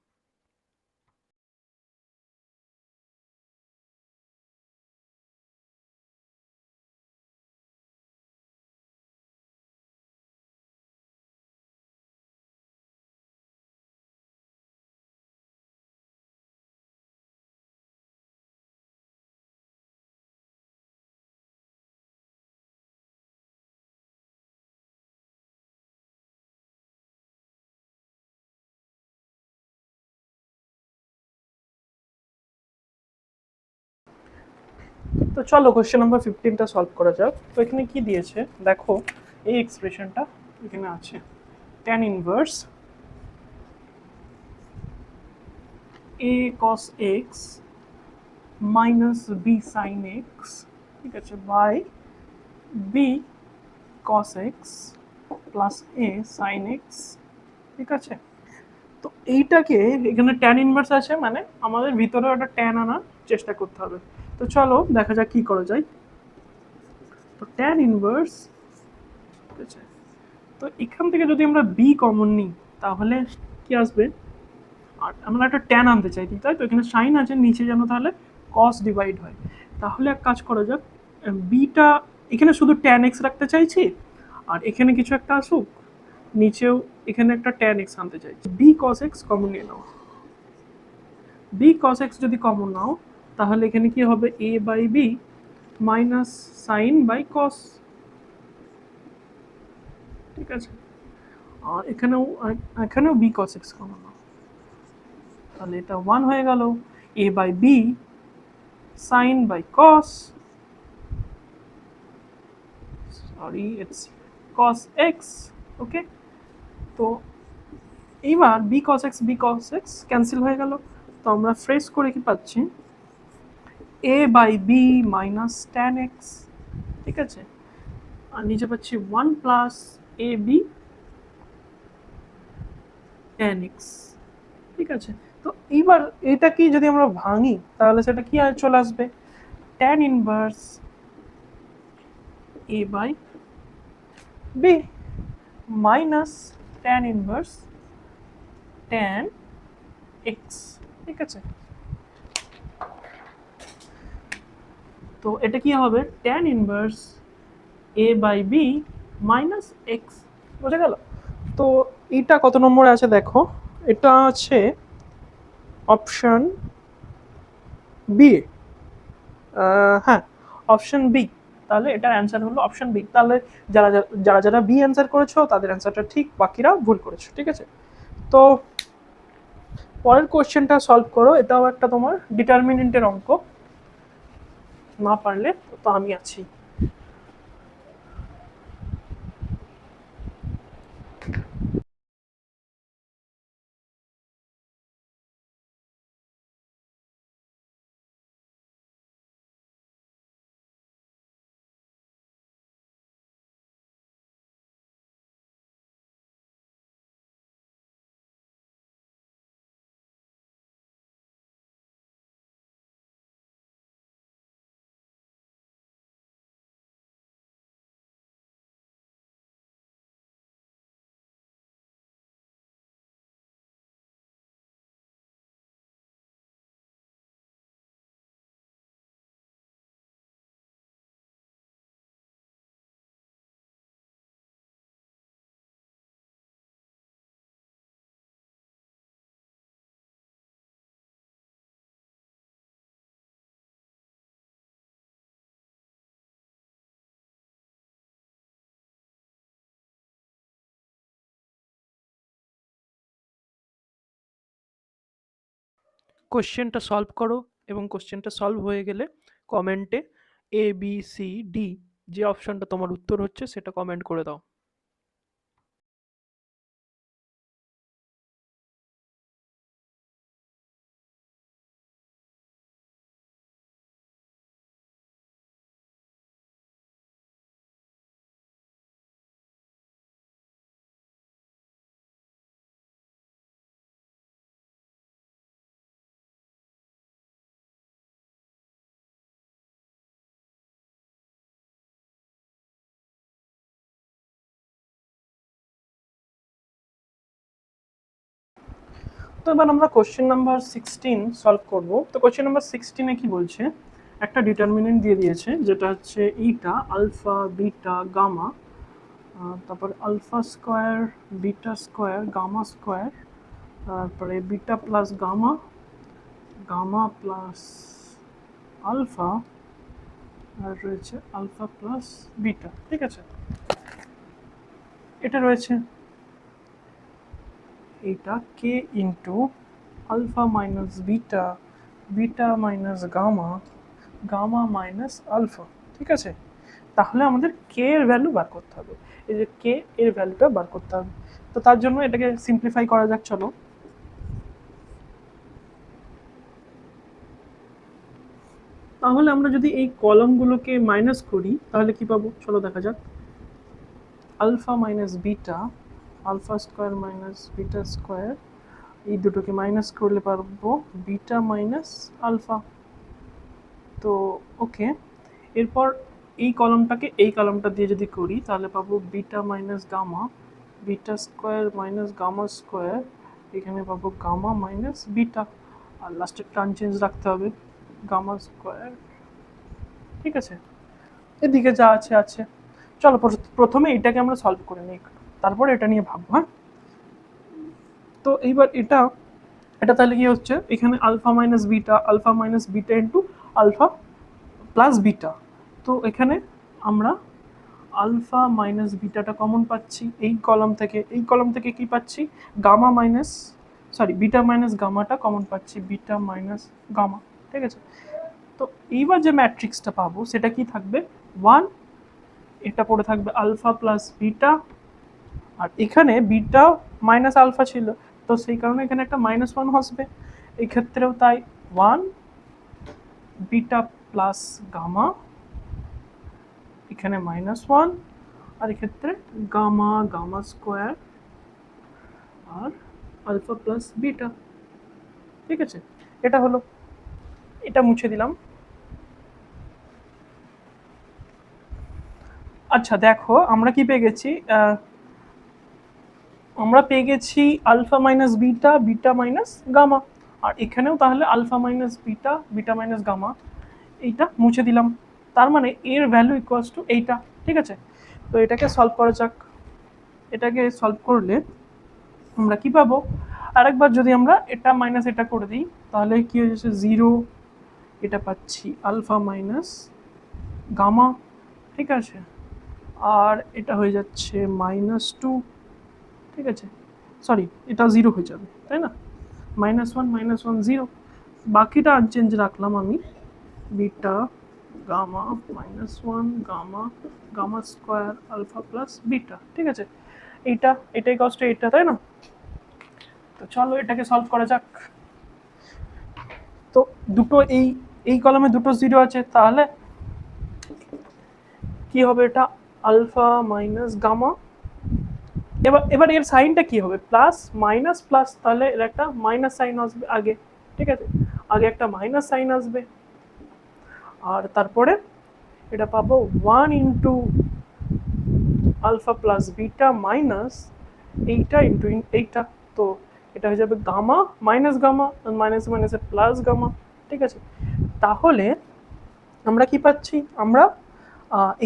তো চলো কোশ্চেন নাম্বার 15টা সলভ করা যাক। তো এখানে কি দিয়েছে দেখো, এই এক্সপ্রেশনটা এখানে আছে tan ইনভার্স a cos x minus b sin x, ঠিক আছে, by b cos x plus a sin x, ঠিক আছে। তো এইটাকে এখানে ট্যান ইনভার্স আছে, মানে আমাদের ভিতরে একটা ট্যান আনার চেষ্টা করতে হবে। তো চলো দেখা যাক কি করা যায়। তো ট্যান ইনভার্স, ঠিক আছে, তো এখান থেকে যদি আমরা বি কমন নিই তাহলে কি আসবে, আর আমরা একটা ট্যান আনতে চাই, তাই তো এখানে সাইন আছে নিচে যেন তাহলে কস ডিভাইড হয়। তাহলে এক কাজ করা যাক, বিটা এখানে শুধু ট্যান এক্স রাখতে চাইছি, আর এখানে কিছু একটা আসুক, নিচেও এখানে একটা ট্যান এক্স আনতে চাইছি। বি কস এক্স কমন নিয়ে নাও, বি কস এক্স যদি কমন নাও তাহলে এখানে কি হবে, A by B minus sine by cos, ঠিক আছে। আর এখানেও বি কস এক্স কমন নাও, তাহলে এটা 1 হয়ে গেল, A by B sine by cos, sorry it's cos X, okay. তো এইবার বি কস এক্স ক্যান্সেল হয়ে গেল, তো আমরা ফ্রেশ করে কি পাচ্ছি, A by B minus tan x, ঠিক আছে, আর নিচে পাচ্ছি 1 plus A B tan x, ঠিক আছে। তো এইবার এটা কি যদি আমরা ভাঙি তাহলে সেটা কি চলে আসবে, tan inverse a by B minus tan inverse tan x, ঠিক আছে। তো এটা কি হবে, tan inverse a by B minus x, বোঝা গেল। তো এটা কত নম্বরে আছে দেখো, এটা আছে অপশন বি। হ্যাঁ, অপশন বি। তাহলে এটার অ্যান্সার হলো অপশন বি। তাহলে যারা যারা যারা বি অ্যান্সার করেছো তাদের অ্যান্সারটা ঠিক, বাকিরা ভুল করেছো। ঠিক আছে, তো পরের কোশ্চেনটা সলভ করো। এটাও একটা তোমার ডিটারমিনেন্টের অঙ্ক, না পারলে তো আমি আছি। কোশ্চেনটা সলভ করো, এবং কোশ্চেনটা সলভ হয়ে গেলে কমেন্টে ABCD যে অপশনটা তোমার উত্তর হচ্ছে সেটা কমেন্ট করে দাও। তো এবার আমরা কোশ্চেন নাম্বার 16 সলভ করব। তো কোশ্চেন নাম্বার 16-এ কি বলছে, একটা ডিটারমিনেন্ট দিয়ে দিয়েছে যেটা হচ্ছে ইটা, আলফা, বিটা, গামা, তারপর alpha square, beta square, gamma square, তারপরে beta plus gamma, gamma plus alpha, আর রয়েছে আলফা প্লাস বিটা। ঠিক আছে, এটা রয়েছে এটা কে into alpha minus beta, beta minus gamma, gamma minus alpha. ঠিক আছে, তাহলে আমাদের কে এর ভ্যালু বার করতে হবে। এই যে কে এর ভ্যালুটা বার করতে হবে, তো তার জন্য এটাকে সিম্পলিফাই করা যাক। চলো, তাহলে আমরা যদি এই কলমগুলোকে মাইনাস করি তাহলে কি পাবো, চলো দেখা যাক। Alpha minus beta, alpha square minus beta square, এই দুটোকে মাইনাস করলে পারবো বিটা মাইনাস আলফা। তো ওকে, এরপর এই কলমটাকে এই কলমটা দিয়ে যদি করি তাহলে পাবো beta minus gamma, beta square minus gamma square, এখানে পাবো গামা মাইনাস বিটা, আর লাস্টের টার্ম চেঞ্জ রাখতে হবে, গামা স্কোয়ার। ঠিক আছে, এদিকে যা আছে আছে। চলো প্রথমে এটাকে আমরা সলভ করে নিই, তারপর এটা নিয়ে ভাববো। হ্যাঁ, তো এইবার এটা এটা তাহলে কি হচ্ছে, এখানে alpha minus beta, alpha minus beta into alpha plus beta. তো এখানে আমরা আলফা মাইনাস বিটাটা কমন পাচ্ছি এই কলাম থেকে, এই কলাম থেকে কি পাচ্ছি, gamma minus, sorry beta minus গামাটা কমন পাচ্ছি, বিটা মাইনাস গামা। ঠিক আছে, তো এইবার যে ম্যাট্রিক্সটা পাবো সেটা কি থাকবে, 1, এটা পড়ে থাকবে আলফা প্লাস বিটা, আর এখানে বিটা মাইনাস আলফা ছিল, তো সেই কারণে এখানে একটা -1 আসবে। এই ক্ষেত্রেও তাই, 1 বিটা প্লাস গামা, এখানে -1, আর এক্ষেত্রে গামা, গামা স্কোয়ার, আর আলফা প্লাস বিটা। ঠিক আছে, এটা হলো, এটা মুছে দিলাম। আচ্ছা দেখো, আমরা কি পেয়ে গেছি, আমরা পেয়ে গেছি alpha minus beta, beta minus gamma, আর এখানেও তাহলে alpha minus beta, beta minus gamma, এইটা মুছে দিলাম। তার মানে এর ভ্যালু ইকুয়ালস টু এইটা। ঠিক আছে, তো এটাকে সলভ করা যাক। এটাকে সলভ করলে আমরা কি পাবো, আরেকবার যদি আমরা এটা মাইনাস এটা করে দিই তাহলে কি হয়ে যাচ্ছে 0, এটা পাচ্ছি আলফা মাইনাস গামা, ঠিক আছে, আর এটা হয়ে যাচ্ছে -2, ঠিক আছে, সরি এটা 0 হয়ে যাবে তাই না, -1 -1 0, বাকিটা আনচেঞ্জ রাখলাম আমি, beta gamma -1 gamma gamma square alpha plus beta, ঠিক আছে, এটাই কষ্ট এটা তাই না। তো চলো এটাকে সলভ করা যাক। তো দুটো এই কলামে দুটো 0 আছে, তাহলে কি হবে, এটা আলফা মাইনাস গামা, এবার এর সাইনটা কি হবে, প্লাস মাইনাস প্লাস, তাহলে এর একটা মাইনাস সাইন আসবে আগে, ঠিক আছে, আগে একটা মাইনাস সাইন আসবে, আর তারপরে এটা পাবো 1 into alpha plus beta minus এইটা ইন্টু এইটা, তো এটা হয়ে যাবে গামা মাইনাস গামা, মাইনাস মাইনাসে প্লাস গামা, ঠিক আছে। তাহলে আমরা কি পাচ্ছি, আমরা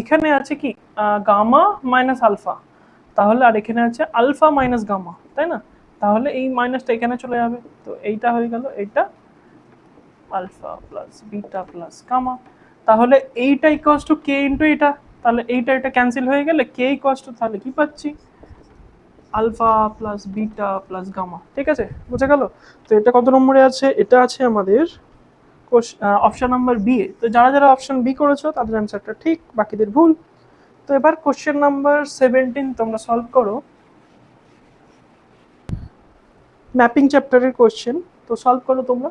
এখানে আছে কি গামা মাইনাস আলফা, তাহলে আর এখানে আছে আলফা মাইনাস গামা, তাই না, তাহলে এই মাইনাসটা এখানে চলে যাবে, তো এইটা হয়ে গেল এইটা alpha plus beta plus gamma, তাহলে এইটা ইকুয়ালস টু কে ইন্টু এটা, তাহলে এইটা এটা ক্যান্সেল হয়ে গেলে কে ইকুয়ালস টু, তাহলে কি পাচ্ছি alpha plus beta plus gamma, ঠিক আছে, বোঝা গেল। তো এটা কত নম্বরে আছে, এটা আছে আমাদের অপশন নাম্বার বি এ। তো যারা যারা অপশন বি করেছো তাদের অ্যান্সারটা ঠিক, বাকিদের ভুল। তো এবার কোশ্চেন নাম্বার 17 তোমরা সলভ করো, ম্যাপিং চ্যাপ্টারের কোশ্চেন, তো সলভ করো তোমরা।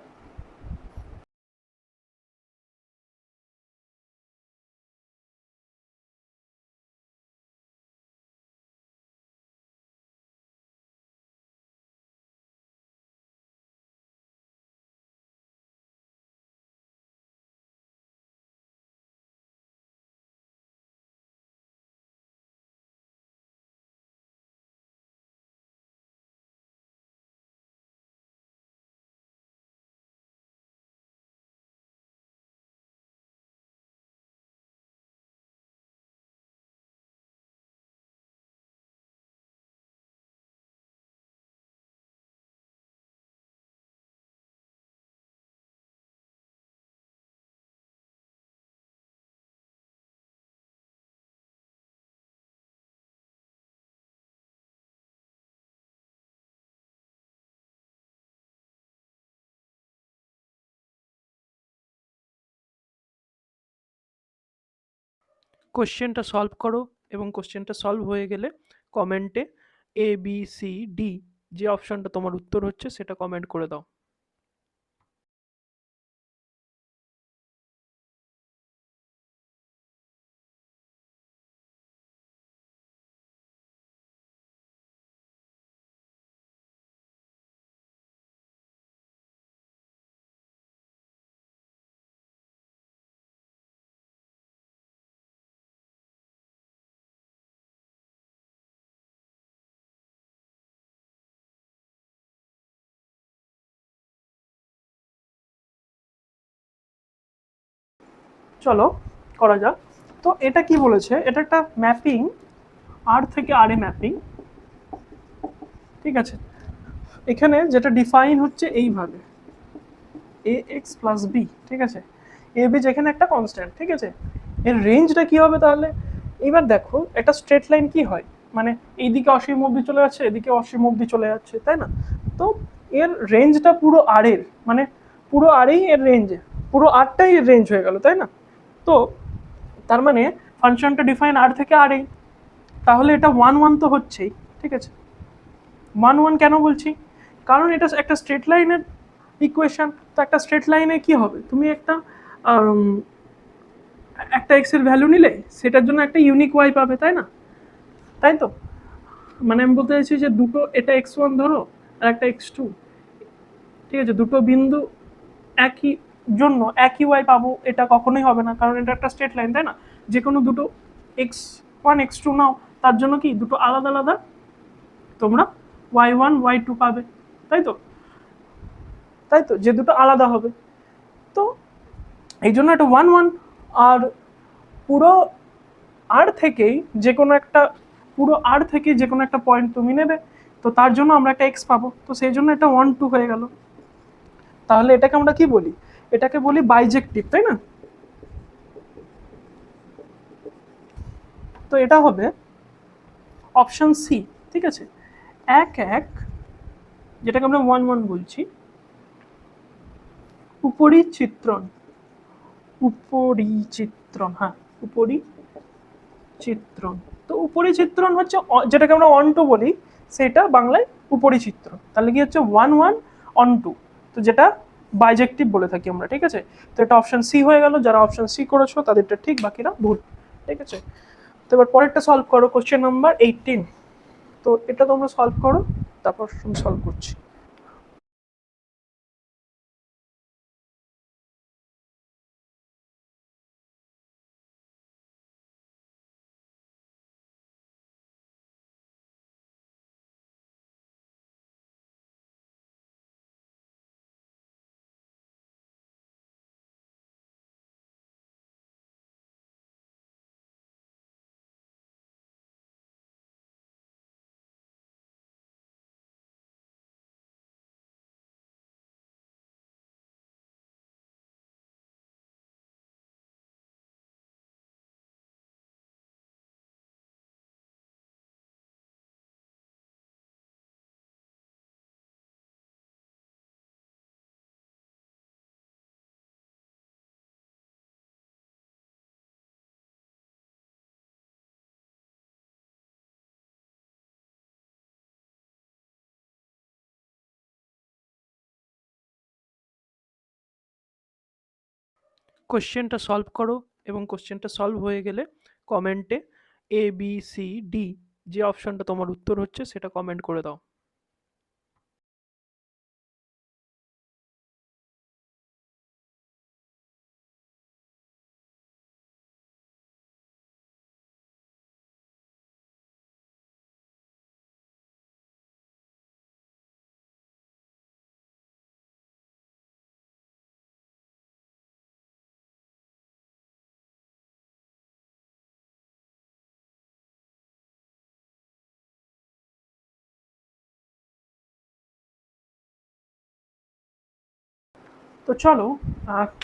কোশ্চেনটা সলভ করো এবং কোশ্চেনটা সলভ হয়ে গেলে কমেন্টে ABCD যে অপশনটা তোমার উত্তর হচ্ছে সেটা কমেন্ট করে দাও। চলো করা যাক। তো এটা কি বলেছে, এটা একটা ম্যাপিং, আর থেকে আর এ ম্যাপিং, ঠিক আছে। এখানে যেটা ডিফাইন হচ্ছে এইভাবে ax প্লাস বি, ঠিক আছে, এ বি যেখানে একটা কনস্ট্যান্ট, ঠিক আছে, এর রেঞ্জটা কি হবে তাহলে, এবার দেখো একটা স্ট্রেট লাইন কি হয়, মানে এইদিকে অসীম অবধি চলে যাচ্ছে, এদিকে অসীম অবধি চলে যাচ্ছে, তাই না, তো এর রেঞ্জটা পুরো আর এর, মানে পুরো আরেই এর রেঞ্জ, পুরো আরটাই এর রেঞ্জ হয়ে গেল, তাই না। তো তার মানে ফাংশনটা ডিফাইন আর থেকে আরই, তাহলে এটা 1 1 তো হচ্ছেই, ঠিক আছে। 1 1 কেন বলছি, কারণ এটা একটা স্ট্রেট লাইনের ইকুয়েশন, তো একটা স্ট্রেট লাইনে কি হবে, তুমি একটা এক্স এর ভ্যালু নিলে সেটার জন্য একটা ইউনিক ওয়াই পাবে, তাই না, তাই তো, মানে আমি বলতে চাইছি যে দুটো, এটা x1 ধরো আর একটা x2, ঠিক আছে, দুটো বিন্দু একই জন্য একই ওয়াই পাবো, এটা কখনোই হবে না, কারণ এটা একটা স্ট্রেট লাইন, তাই না, যে কোনো দুটো x1 x2 নাও, তার জন্য কি দুটো আলাদা আলাদা তোমরা y1 y2 পাবে, তাই তো, তাই তো, যে দুটো আলাদা হবে, তো এই জন্য এটা 1 1, আর পুরো আর থেকেই যে কোনো একটা পুরো আর থেকে যে কোনো একটা পয়েন্ট তুমি নেবে, তো তার জন্য আমরা একটা এক্স পাবো, তো সেই জন্য এটা 1 2 হয়ে গেল। তাহলে এটাকে আমরা কি বলি? এটাকে বলি বাইজেক্টিভ, তাই না? তো এটা হবে অপশন সি, ঠিক আছে। 1 1, যেটাকে আমরা 1 1 বলছি, উপরিচিত্রণ, উপরিচিত্রণ, হ্যাঁ উপরিচিত্রণ। তো উপরিচিত্রণ হচ্ছে যেটাকে আমরা অন টু বলি, সেটা বাংলায় উপরিচিত্রণ। তাহলে কি হচ্ছে 1 1 অন টু, তো যেটা বাইজেক্টিভ বলে থাকি আমরা, ঠিক আছে। তো এটা অপশন সি হয়ে গেল। যারা অপশন সি করেছো তাদেরটা ঠিক, বাকিরা ভুল, ঠিক আছে। তো এবার পরেরটা সলভ করো, কোশ্চেন নাম্বার 18। তো এটা তোমরা সলভ করো, তারপর আমি সলভ করছি। কোশ্চেনটা সলভ করো, এবং কোশ্চেনটা সলভ হয়ে গেলে কমেন্টে এ বি সি ডি যে অপশনটা তোমার উত্তর হচ্ছে সেটা কমেন্ট করে দাও। তো চলো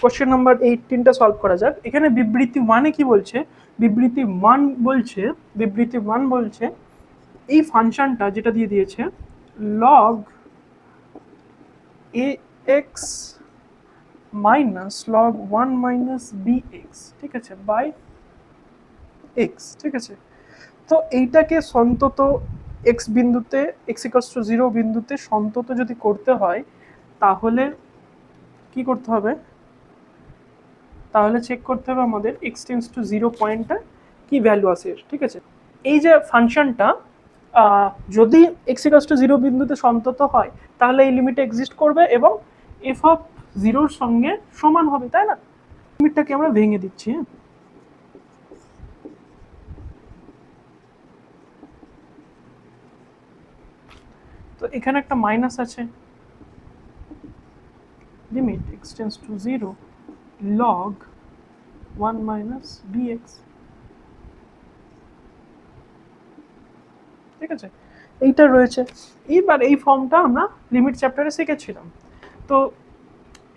কোশ্চেন নাম্বার 18টা সলভ করা যাক। এখানে বিবৃতি 1-এ কি বলছে? বিবৃতি 1 বলছে, বিবৃতি 1 বলছে এই ফাংশনটা যেটা দিয়ে দিয়েছে log ax minus log 1 minus bx, ঠিক আছে, বাই x, ঠিক আছে। তো এইটাকে সন্তত এক্স বিন্দুতে, এক্স ইকুয়ালস টু 0 বিন্দুতে সন্তত যদি করতে হয়, তাহলে কি করতে হবে? তাহলে চেক করতে হবে আমাদের এক্স টেন্স টু 0 পয়েন্টটা কি ভ্যালু আছে, ঠিক আছে। এই যে ফাংশনটা যদি এক্স ইকুয়ালস টু 0 বিন্দুতে সন্তত হয়, তাহলে এই লিমিট এক্সিস্ট করবে এবং এফ অফ 0-র সঙ্গে সমান হবে, তাই না? লিমিটটাকে আমরা ভেঙে দিচ্ছি, হ্যাঁ। তো এখানে একটা মাইনাস আছে, limit x tends to 0 log 1 minus bx, ঠিক আছে। এইটা রয়েছে। এইবার এই ফর্মটা আমরা লিমিট চ্যাপ্টারে শিখেছিলাম। তো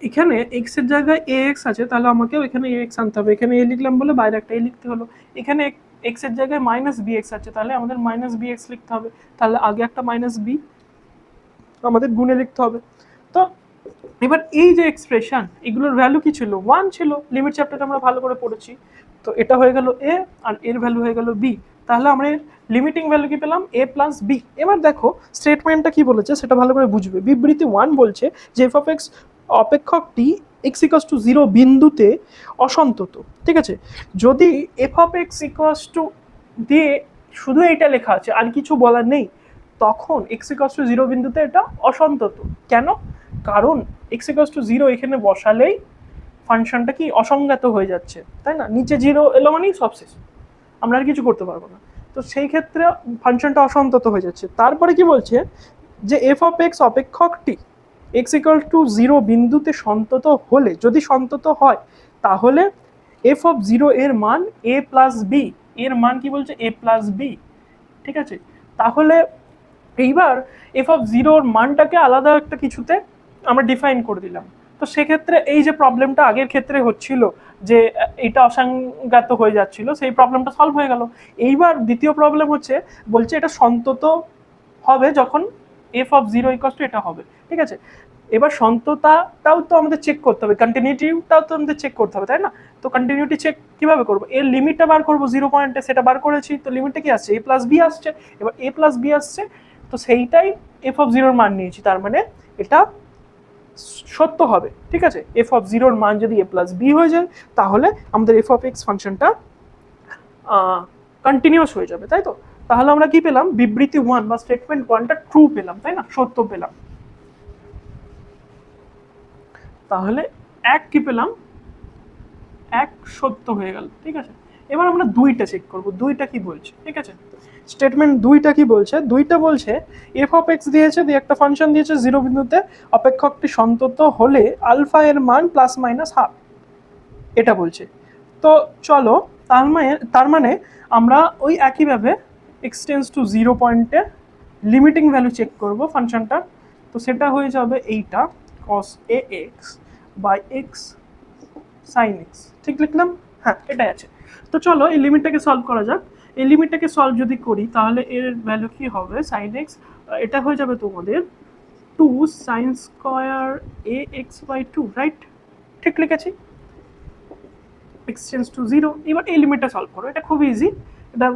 এখানে এক্স এর জায়গায় এ এক্স আছে, তাহলে আমাকেও এখানে এ এক্স আনতে হবে। এখানে এ লিখলাম বলে বাইরে একটা এ লিখতে হলো। এখানে এক্স এর জায়গায় মাইনাস বি এক্স আছে, তাহলে আমাদের মাইনাস বি এক্স লিখতে হবে। তাহলে আগে একটা মাইনাস বি আমাদের গুণে লিখতে হবে। তো এবার এই যে এক্সপ্রেশন, এগুলোর ভ্যালু কি ছিল? 1 ছিল। লিমিট চ্যাপ্টারটা আমরা ভালো করে পড়েছি। তো এটা হয়ে গেল এ, আর এর ভ্যালু হয়ে গেল বি। তাহলে আমরা লিমিটিং ভ্যালু কি পেলাম? এ প্লাস বি। এবার দেখো স্টেটমেন্টটা কি বলেছে সেটা ভালো করে বুঝবে। বিবৃতি 1 বলছে যে এফ অফ এক্স অপেক্ষকটি এক্স ইকুয়ালস টু 0 বিন্দুতে অসন্তত, ঠিক আছে। যদি F of X equals to দিয়ে শুধু এইটা লেখা আছে, আর কিছু বলার নেই, তখন এক্স ইকুয়ালস টু 0 বিন্দুতে এটা অসন্তত। কেন? কারণ এক্স ইকুয়ালস টু 0 এখানে বসালেই ফাংশনটা কি অসংজ্ঞাত হয়ে যাচ্ছে, তাই না? নিচে 0 এলো মানেই সব শেষ, আমরা আর কিছু করতে পারবো না। তো সেই ক্ষেত্রে ফাংশনটা অসন্তত হয়ে যাচ্ছে। তারপরে কি বলছে যে এফ অফ এক্স অপেক্ষকটি এক্স ইকুয়াল টু 0 বিন্দুতে সন্তত হলে, যদি সন্তত হয়, তাহলে এফ অফ 0 এর মান এ প্লাস বি, এর মান কি বলছে? এ প্লাস বি। ঠিক আছে? তাহলে এইবার এফ অফ জিরোর মানটাকে আলাদা একটা কিছুতে আমরা ডিফাইন করে দিলাম। তো সেক্ষেত্রে এই যে প্রবলেমটা আগের ক্ষেত্রে হচ্ছিল যে এটা অসংজ্ঞাত হয়ে যাচ্ছিল, সেই প্রবলেমটা সলভ হয়ে গেল। এইবার দ্বিতীয় প্রবলেম হচ্ছে, বলছে এটা সন্তত হবে যখন F of zero equals to এটা হবে। ঠিক আছে, এবার সন্ততাটাও তো আমাদের চেক করতে হবে, কন্টিনিউটিটাও তো আমাদের চেক করতে হবে, তাই না? তো কন্টিনিউটি চেক কিভাবে করবো? এর লিমিটটা বার করবো 0 পয়েন্টে, সেটা বার করেছি। তো লিমিটটা কি আসছে? a প্লাস বি আসছে। এবার a প্লাস বি আসছে, তো সেইটাই এফ অফ জিরোর মান নিয়েছি, তার মানে এটা সত্য হবে। ঠিক আছে, এফ অফ জিরোর মান যদি a প্লাস বি হয়ে যায়, তাহলে আমাদের এফ অফ এক্স ফাংশনটা কন্টিনিউয়াস হয়ে যাবে, তাই তো? তাহলে আমরা কি পেলাম? বিবৃতি 1 বা স্টেটমেন্ট 1টা ট্রু পেলাম, তাই না? সত্য পেলাম। তাহলে এক কি পেলাম? এক সত্য হয়ে গেল। ঠিক আছে, এবার আমরা দুইটা চেক করব, দুইটা কি বলছে। ঠিক আছে, স্টেটমেন্ট দুইটা কি বলছে? দুইটা বলছে এফ অফ এক্স দিয়েছে, দিয়ে একটা ফাংশন দিয়েছে, জিরো বিন্দুতে অপেক্ষকটি সন্তত হলে আলফা এর মান প্লাস মাইনাস হাফ, এটা বলছে। তো চলো, তার মানে আমরা ওই একইভাবে এক্সটেন্স টু 0 পয়েন্টে লিমিটিং ভ্যালু চেক করব ফাংশনটা। তো সেটা হয়ে যাবে এইটা cos ax by x sine x. ঠিক লিখলাম? হ্যাঁ, এটাই আছে। তো চলো এই লিমিটটাকে সলভ করা যাক। এই লিমিটটাকে সলভ যদি করি, তাহলে এর ভ্যালু কি হবে? সাইন এক্স, এটা হয়ে যাবে তোমাদের 2 sine square a x by 2, right? ঠিক লিখেছি, এক্সটেন্স টু 0। এবার এই লিমিটটা সলভ করো, এটা খুব ইজি। এটা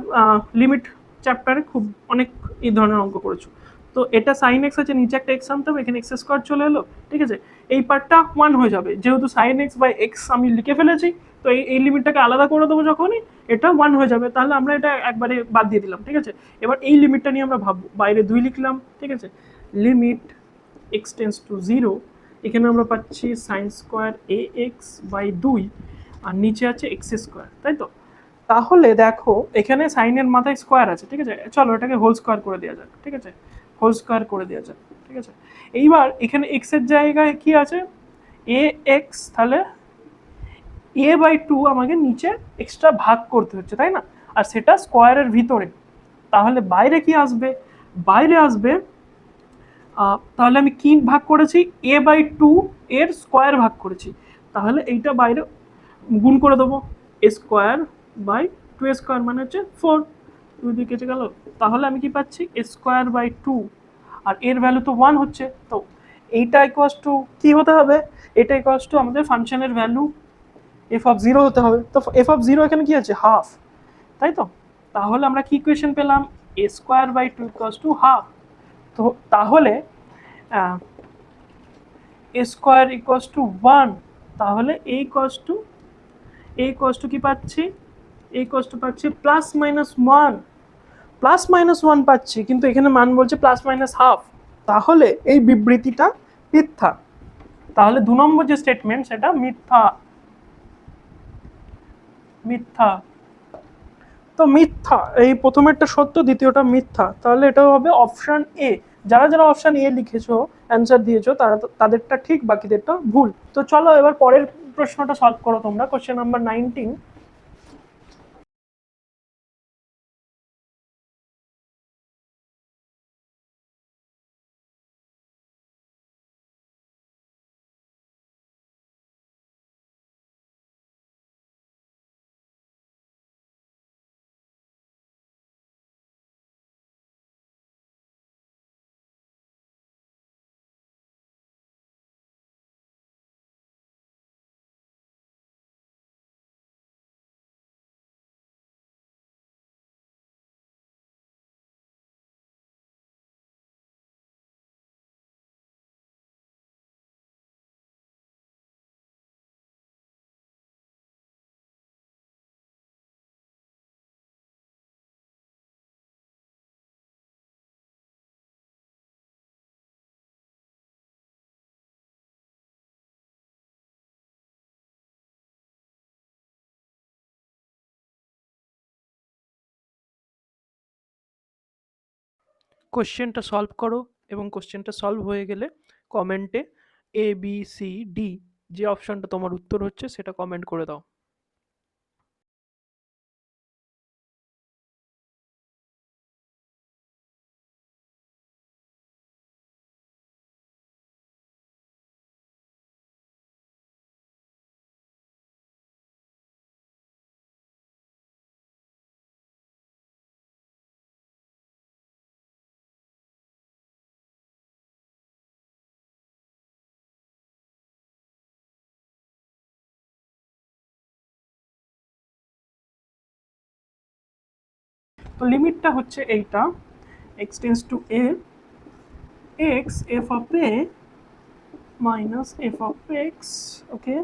লিমিট চ্যাপ্টারে খুব অনেক এই ধরনের অঙ্ক করেছো। তো এটা সাইন এক্স আছে, নিচে একটা এক্স আনতে হবে, এখানে এক্স স্কোয়ার চলে এলো। ঠিক আছে, এই পার্টটা 1 হয়ে যাবে, যেহেতু সাইন এক্স বাই এক্স আমি লিখে ফেলেছি। তো এই লিমিটটাকে আলাদা করে দেবো যখনই, এটা 1 হয়ে যাবে। তাহলে আমরা এটা একবারে বাদ দিয়ে দিলাম। ঠিক আছে, এবার এই লিমিটটা নিয়ে আমরা ভাববো। বাইরে 2 লিখলাম। ঠিক আছে, লিমিট এক্স টেন্স টু 0, এখানে আমরা পাচ্ছি sine square a x by 2, আর নিচে আছে এক্স স্কোয়ার, তাই তো? তাহলে দেখো এখানে সাইনের মাথায় স্কোয়ার আছে। ঠিক আছে, চলো এটাকে হোল স্কোয়ার করে দেওয়া যাক। ঠিক আছে, হোল স্কোয়ার করে দেওয়া যাক। ঠিক আছে, এইবার এখানে এক্স এর জায়গায় কি আছে? এ এক্স, তাহলে এ বাই 2 আমাকে নিচে এক্সট্রা ভাগ করতে হচ্ছে, তাই না? আর সেটা স্কোয়ারের ভিতরে। তাহলে বাইরে কি আসবে? বাইরে আসবে, তাহলে আমি কি ভাগ করেছি? এ বাই 2 এর স্কোয়ার ভাগ করেছি। তাহলে এইটা বাইরে গুণ করে দেবো, এ স্কোয়ার বাই 2 স্কোয়ার মানে হচ্ছে 4, 2 দিয়ে কেটে গেল। তাহলে আমি কি পাচ্ছি? এ স্কোয়ার বাই 2, আর এর ভ্যালু তো 1 হচ্ছে। তো এইটা ইকুয়ালস টু কি হতে হবে? এটা ইকুয়ালস টু আমাদের ফাংশনের ভ্যালু এফ অফ জিরো হতে হবে। তো এফ অফ জিরো এখানে কি আছে? হাফ, তাই তো? তাহলে আমরা কি ইকুয়েশন পেলাম? A square by 2 equals to half. তো তাহলে এ স্কোয়ার ইকুয়ালস টু 1, তাহলে এ ইকুয়ালস টু কি পাচ্ছি? এ ইকুয়ালস টু পাচ্ছি প্লাস মাইনাস 1, প্লাস মাইনাস 1 পাচ্ছি, কিন্তু এখানে মান বলছে প্লাস মাইনাস হাফ। তাহলে এই বিবৃতিটা মিথ্যা। তাহলে 2 নম্বর যে স্টেটমেন্ট সেটা মিথ্যা। মিথ্যা। তো মিথ্যা, এই প্রথমেরটা সত্য, দ্বিতীয়টা মিথ্যা। তাহলে এটা হবে অপশন এ। যারা যারা অপশন এ লিখেছো, অ্যান্সার দিয়েছো, তাদেরটা ঠিক, বাকিদেরটা ভুল। তো চলো এবার পরের প্রশ্নটা সলভ করো তোমরা, কোশ্চেন নাম্বার 19। কোশ্চেনটা সলভ করো, এবং কোশ্চেনটা সলভ হয়ে গেলে কমেন্টে এ বি সি ডি যে অপশনটা তোমার উত্তর হচ্ছে সেটা কমেন্ট করে দাও। তো লিমিটটা হচ্ছে এইটা, x tends to a, x f of a minus f of x, ওকে,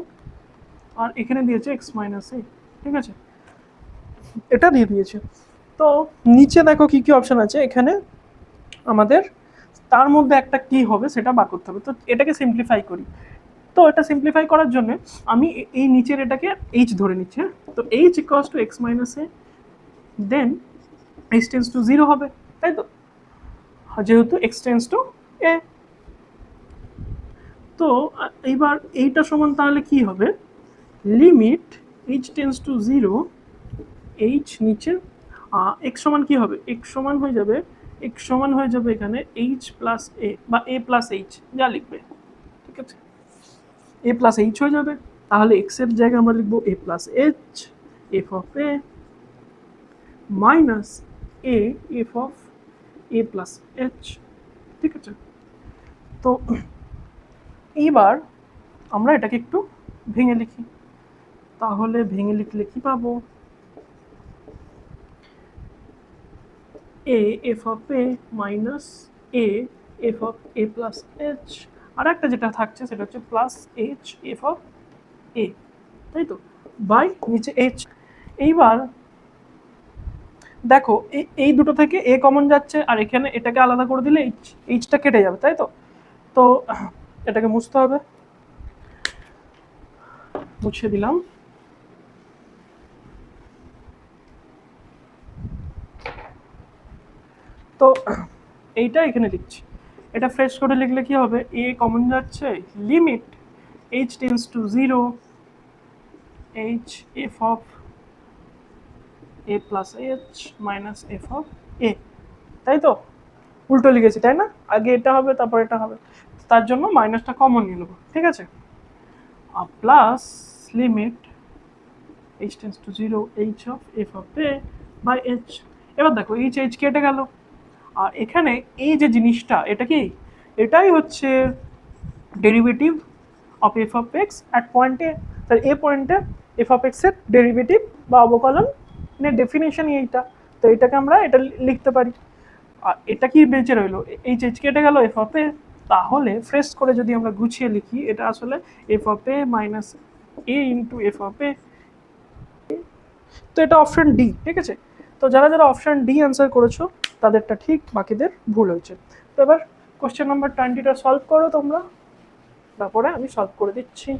আর এখানে দিয়েছে x মাইনাস a, ঠিক আছে, এটা দিয়ে দিয়েছে। তো নিচে দেখো কি কি অপশন আছে, এখানে আমাদের তার মধ্যে একটা কি হবে সেটা বার করতে হবে। তো এটাকে সিম্পলিফাই করি। তো এটা সিম্পলিফাই করার জন্য আমি এই নিচের এটাকে h ধরে নিচ্ছি, হ্যাঁ। তো h equals to x minus a, then h tends to 0 হবে, তাই তো, যেহেতু x টেন্স টু এ। তো এইবার এইটা সমান তাহলে কি হবে, limit h tends to 0, h নিচে x সমান কি হবে, x সমান হয়ে যাবে, x সমান হয়ে যাবে এখানে h প্লাস a বা a প্লাস h যা লিখবে, ঠিক আছে, a প্লাস h হয়ে যাবে। তাহলে x এর জায়গায় আমরা লিখবো a plus h f of a minus a f of a plus h, ঠিক আছে। তো এইবার আমরা এটাকে একটু ভেঙে লিখি, তাহলে ভেঙে লিখলে কি পাবো, a f of a minus a f of a plus h, আর একটা যেটা থাকছে সেটা হচ্ছে plus h f of a, তাই তো, বাই নিচে h। এইবার দেখো এই দুটো থেকে a কমন যাচ্ছে, আর এখানে এটাকে আলাদা করে দিলে এইচটা কেটে যাবে, তাই তো। তো এটাকে মুছতে হবে, মুছে দিলাম। তো এইটা এখানে লিখছি, এটা ফ্রেশ করে লিখলে কি হবে, a কমন যাচ্ছে, limit h tends to 0, h f of a plus h minus f of a, তাই তো, উল্টো লিখেছি তাই না, আগে এটা হবে তারপর এটা হবে, তার জন্য মাইনাসটা কমন নিয়ে নেবো, ঠিক আছে, আর plus limit h tends to 0 h of f of a by h। এবার দেখো h কেটে গেল, আর এখানে এই যে জিনিসটা এটা কি, এটাই হচ্ছে derivative of f of x at point a. তাহলে এ পয়েন্টে এফ অফ এক্স এর ডেরিভেটিভ বা অবকলনের ডেফিনেশন এইটা। তো এটাকে আমরা এটা লিখতে পারি, আর এটা কি বেঁচে রইলো, এইচ কেটে গেল এফ অফ এ। তাহলে ফ্রেশ করে যদি আমরা গুছিয়ে লিখি, এটা আসলে f of a minus a into f of a. তো এটা অপশন ডি, ঠিক আছে। তো যারা যারা অপশন ডি অ্যান্সার করেছো তাদেরটা ঠিক, বাকিদের ভুল হয়েছে। তো এবার কোশ্চেন নাম্বার 20টা সলভ করো তোমরা, তারপরে আমি সলভ করে দিচ্ছি।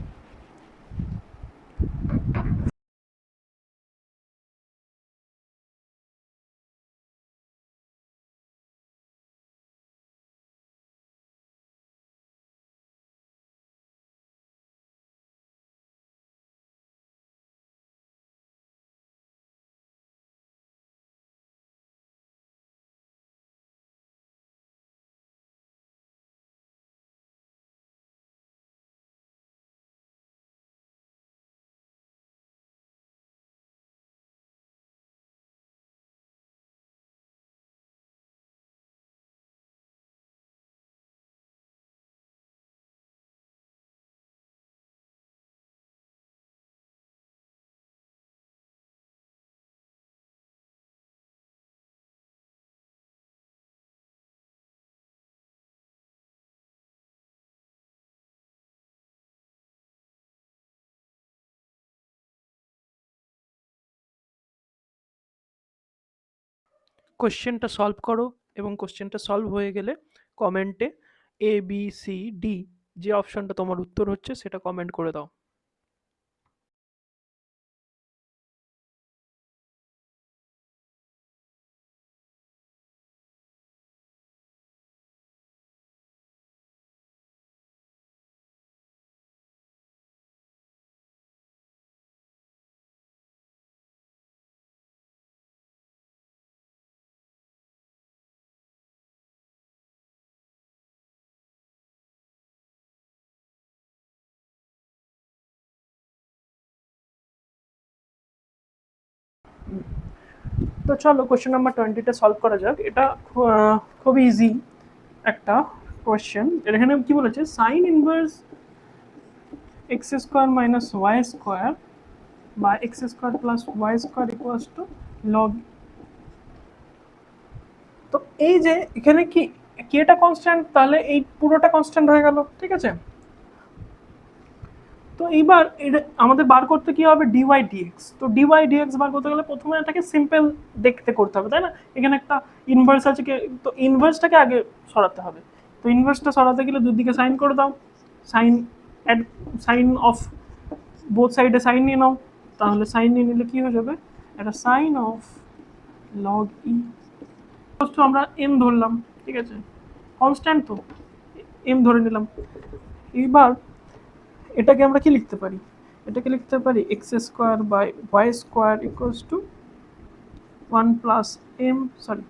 কোশ্চেনটা সলভ করো, এবং কোশ্চেনটা সলভ হয়ে গেলে কমেন্টে এ বি সি ডি যে অপশনটা তোমার উত্তর হচ্ছে সেটা কমেন্ট করে দাও। তো চলো কোশ্চেন নাম্বার 20টা সলভ করা যাক। এটা খুব ইজি একটা কোশ্চেন। এখানে কি বলেছে, sine inverse x square minus y square বা x square plus Y square equals to log এই যে এখানে কি কেটা কনস্ট্যান্ট, তাহলে এই পুরোটা কনস্ট্যান্ট হয়ে গেল, ঠিক আছে। তো এইবার এটা আমাদের বার করতে কি হবে, ডিওয়াই ডিএক্স। তো ডিওয়াই ডিএক্স বার করতে গেলে প্রথমে এটাকে সিম্পল দেখতে করতে হবে, তাই না। এখানে একটা ইনভার্স আছে, তো ইনভার্সটাকে আগে সরাতে হবে। তো ইনভার্সটা সরাতে গেলে দুদিকে সাইন করে দাও, sine add, sine of both সাইডে সাইন নিয়ে নাও। তাহলে সাইন নিয়ে নিলে কি হয়ে যাবে, একটা সাইন অফ লগ ই। আমরা এম ধরলাম, ঠিক আছে, কনস্ট্যান্ট তো এম ধরে নিলাম। এইবার এটাকে আমরা কি লিখতে পারি, এটাকে লিখতে পারি x square by y square equals to 1 plus m, sorry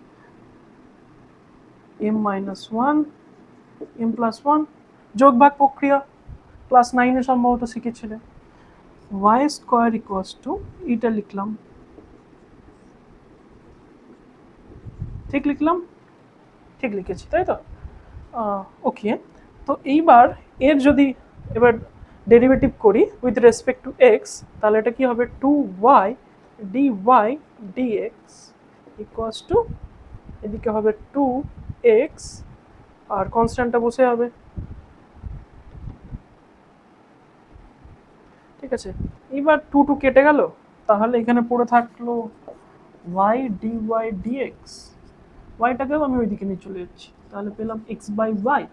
m minus 1, m plus 1, যোগ ভাগ প্রক্রিয়া ক্লাস 9-এ সম্ভবত শিখেছিলে। ওয়াই স্কোয়ার ইকুয়ালস টু, এটা লিখলাম, ঠিক লিখলাম, ঠিক লিখেছি তাই তো, ওকে। তো এইবার এর যদি এবার ডেরিভেটিভ করি উইথ রেসপেক্ট টু এক্স, তাহলে এটা কি হবে 2y dy dx equals to, এদিকে হবে 2x আর কনস্ট্যান্টটা বসে হবে, ঠিক আছে। এবার 2 কেটে গেল, তাহলে এখানে পড়ে থাকলো y dy dx, ওয়াইটাকেও আমি ওইদিকে নিয়ে চলে যাচ্ছি, তাহলে পেলাম এক্স বাই ওয়াই।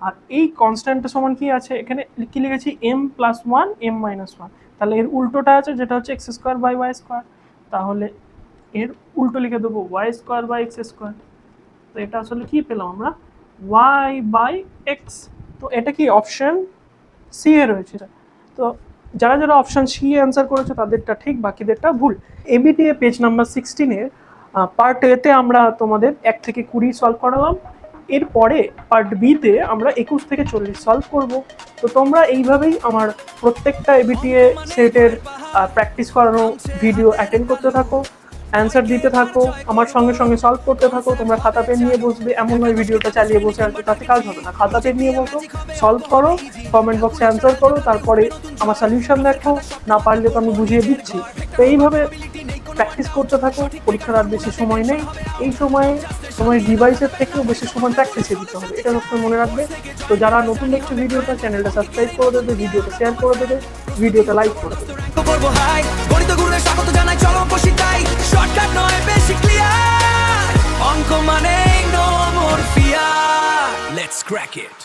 আর এই কনস্ট্যান্টের সমান কি আছে, এখানে কি লিখেছি এম প্লাস 1 এম মাইনাস 1, তাহলে এর উল্টোটা আছে যেটা হচ্ছে x square by y square, তাহলে এর উল্টো লিখে দেবো y square by x square. তো এটা আসলে কি পেলাম আমরা, ওয়াই বাই এক্স। তো এটা কি অপশন সি এ রয়েছে। তো যারা যারা অপশন সি অ্যান্সার করেছে তাদেরটা ঠিক, বাকিদেরটা ভুল। এবিটিএ পেজ নাম্বার 16-এর পার্ট এতে আমরা তোমাদের 1 থেকে 20 সলভ করালাম, এরপরে পার্ট বিতে আমরা 21 থেকে 40 সলভ করব। তো তোমরা এইভাবেই আমার প্রত্যেকটা এবিটিএ সেটের প্র্যাকটিস করানো ভিডিও অ্যাটেন্ড করতে থাকো, অ্যান্সার দিতে থাকো, আমার সঙ্গে সঙ্গে সলভ করতে থাকো। তোমরা খাতা পেন নিয়ে বসবে, এমন নয় ভিডিওটা চালিয়ে বসে আসবে, তাতে কাজ হবে না। খাতা পেন নিয়ে বসো, সলভ করো, কমেন্ট বক্সে অ্যান্সার করো, তারপরে আমার সলিউশন দেখো, না পারলে তো আমি বুঝিয়ে দিচ্ছি। তো এইভাবে প্র্যাকটিস করতে থাকো, পরীক্ষার আর বেশি সময় নেই, এই সময়ে তোমার ডিভাইসের থেকেও বেশি সময় প্র্যাকটিসে দিতে হবে, এটা সবসময় মনে রাখবে। তো যারা নতুন দেখছে ভিডিওটা, চ্যানেলটা সাবস্ক্রাইব করে দেবে, ভিডিওটা শেয়ার করে দেবে, ভিডিওটা লাইক করে দেবে। শর্টকাট নয়, বেশি ক্লিয়ার, অঙ্ক মানে no more fear, let's crack it.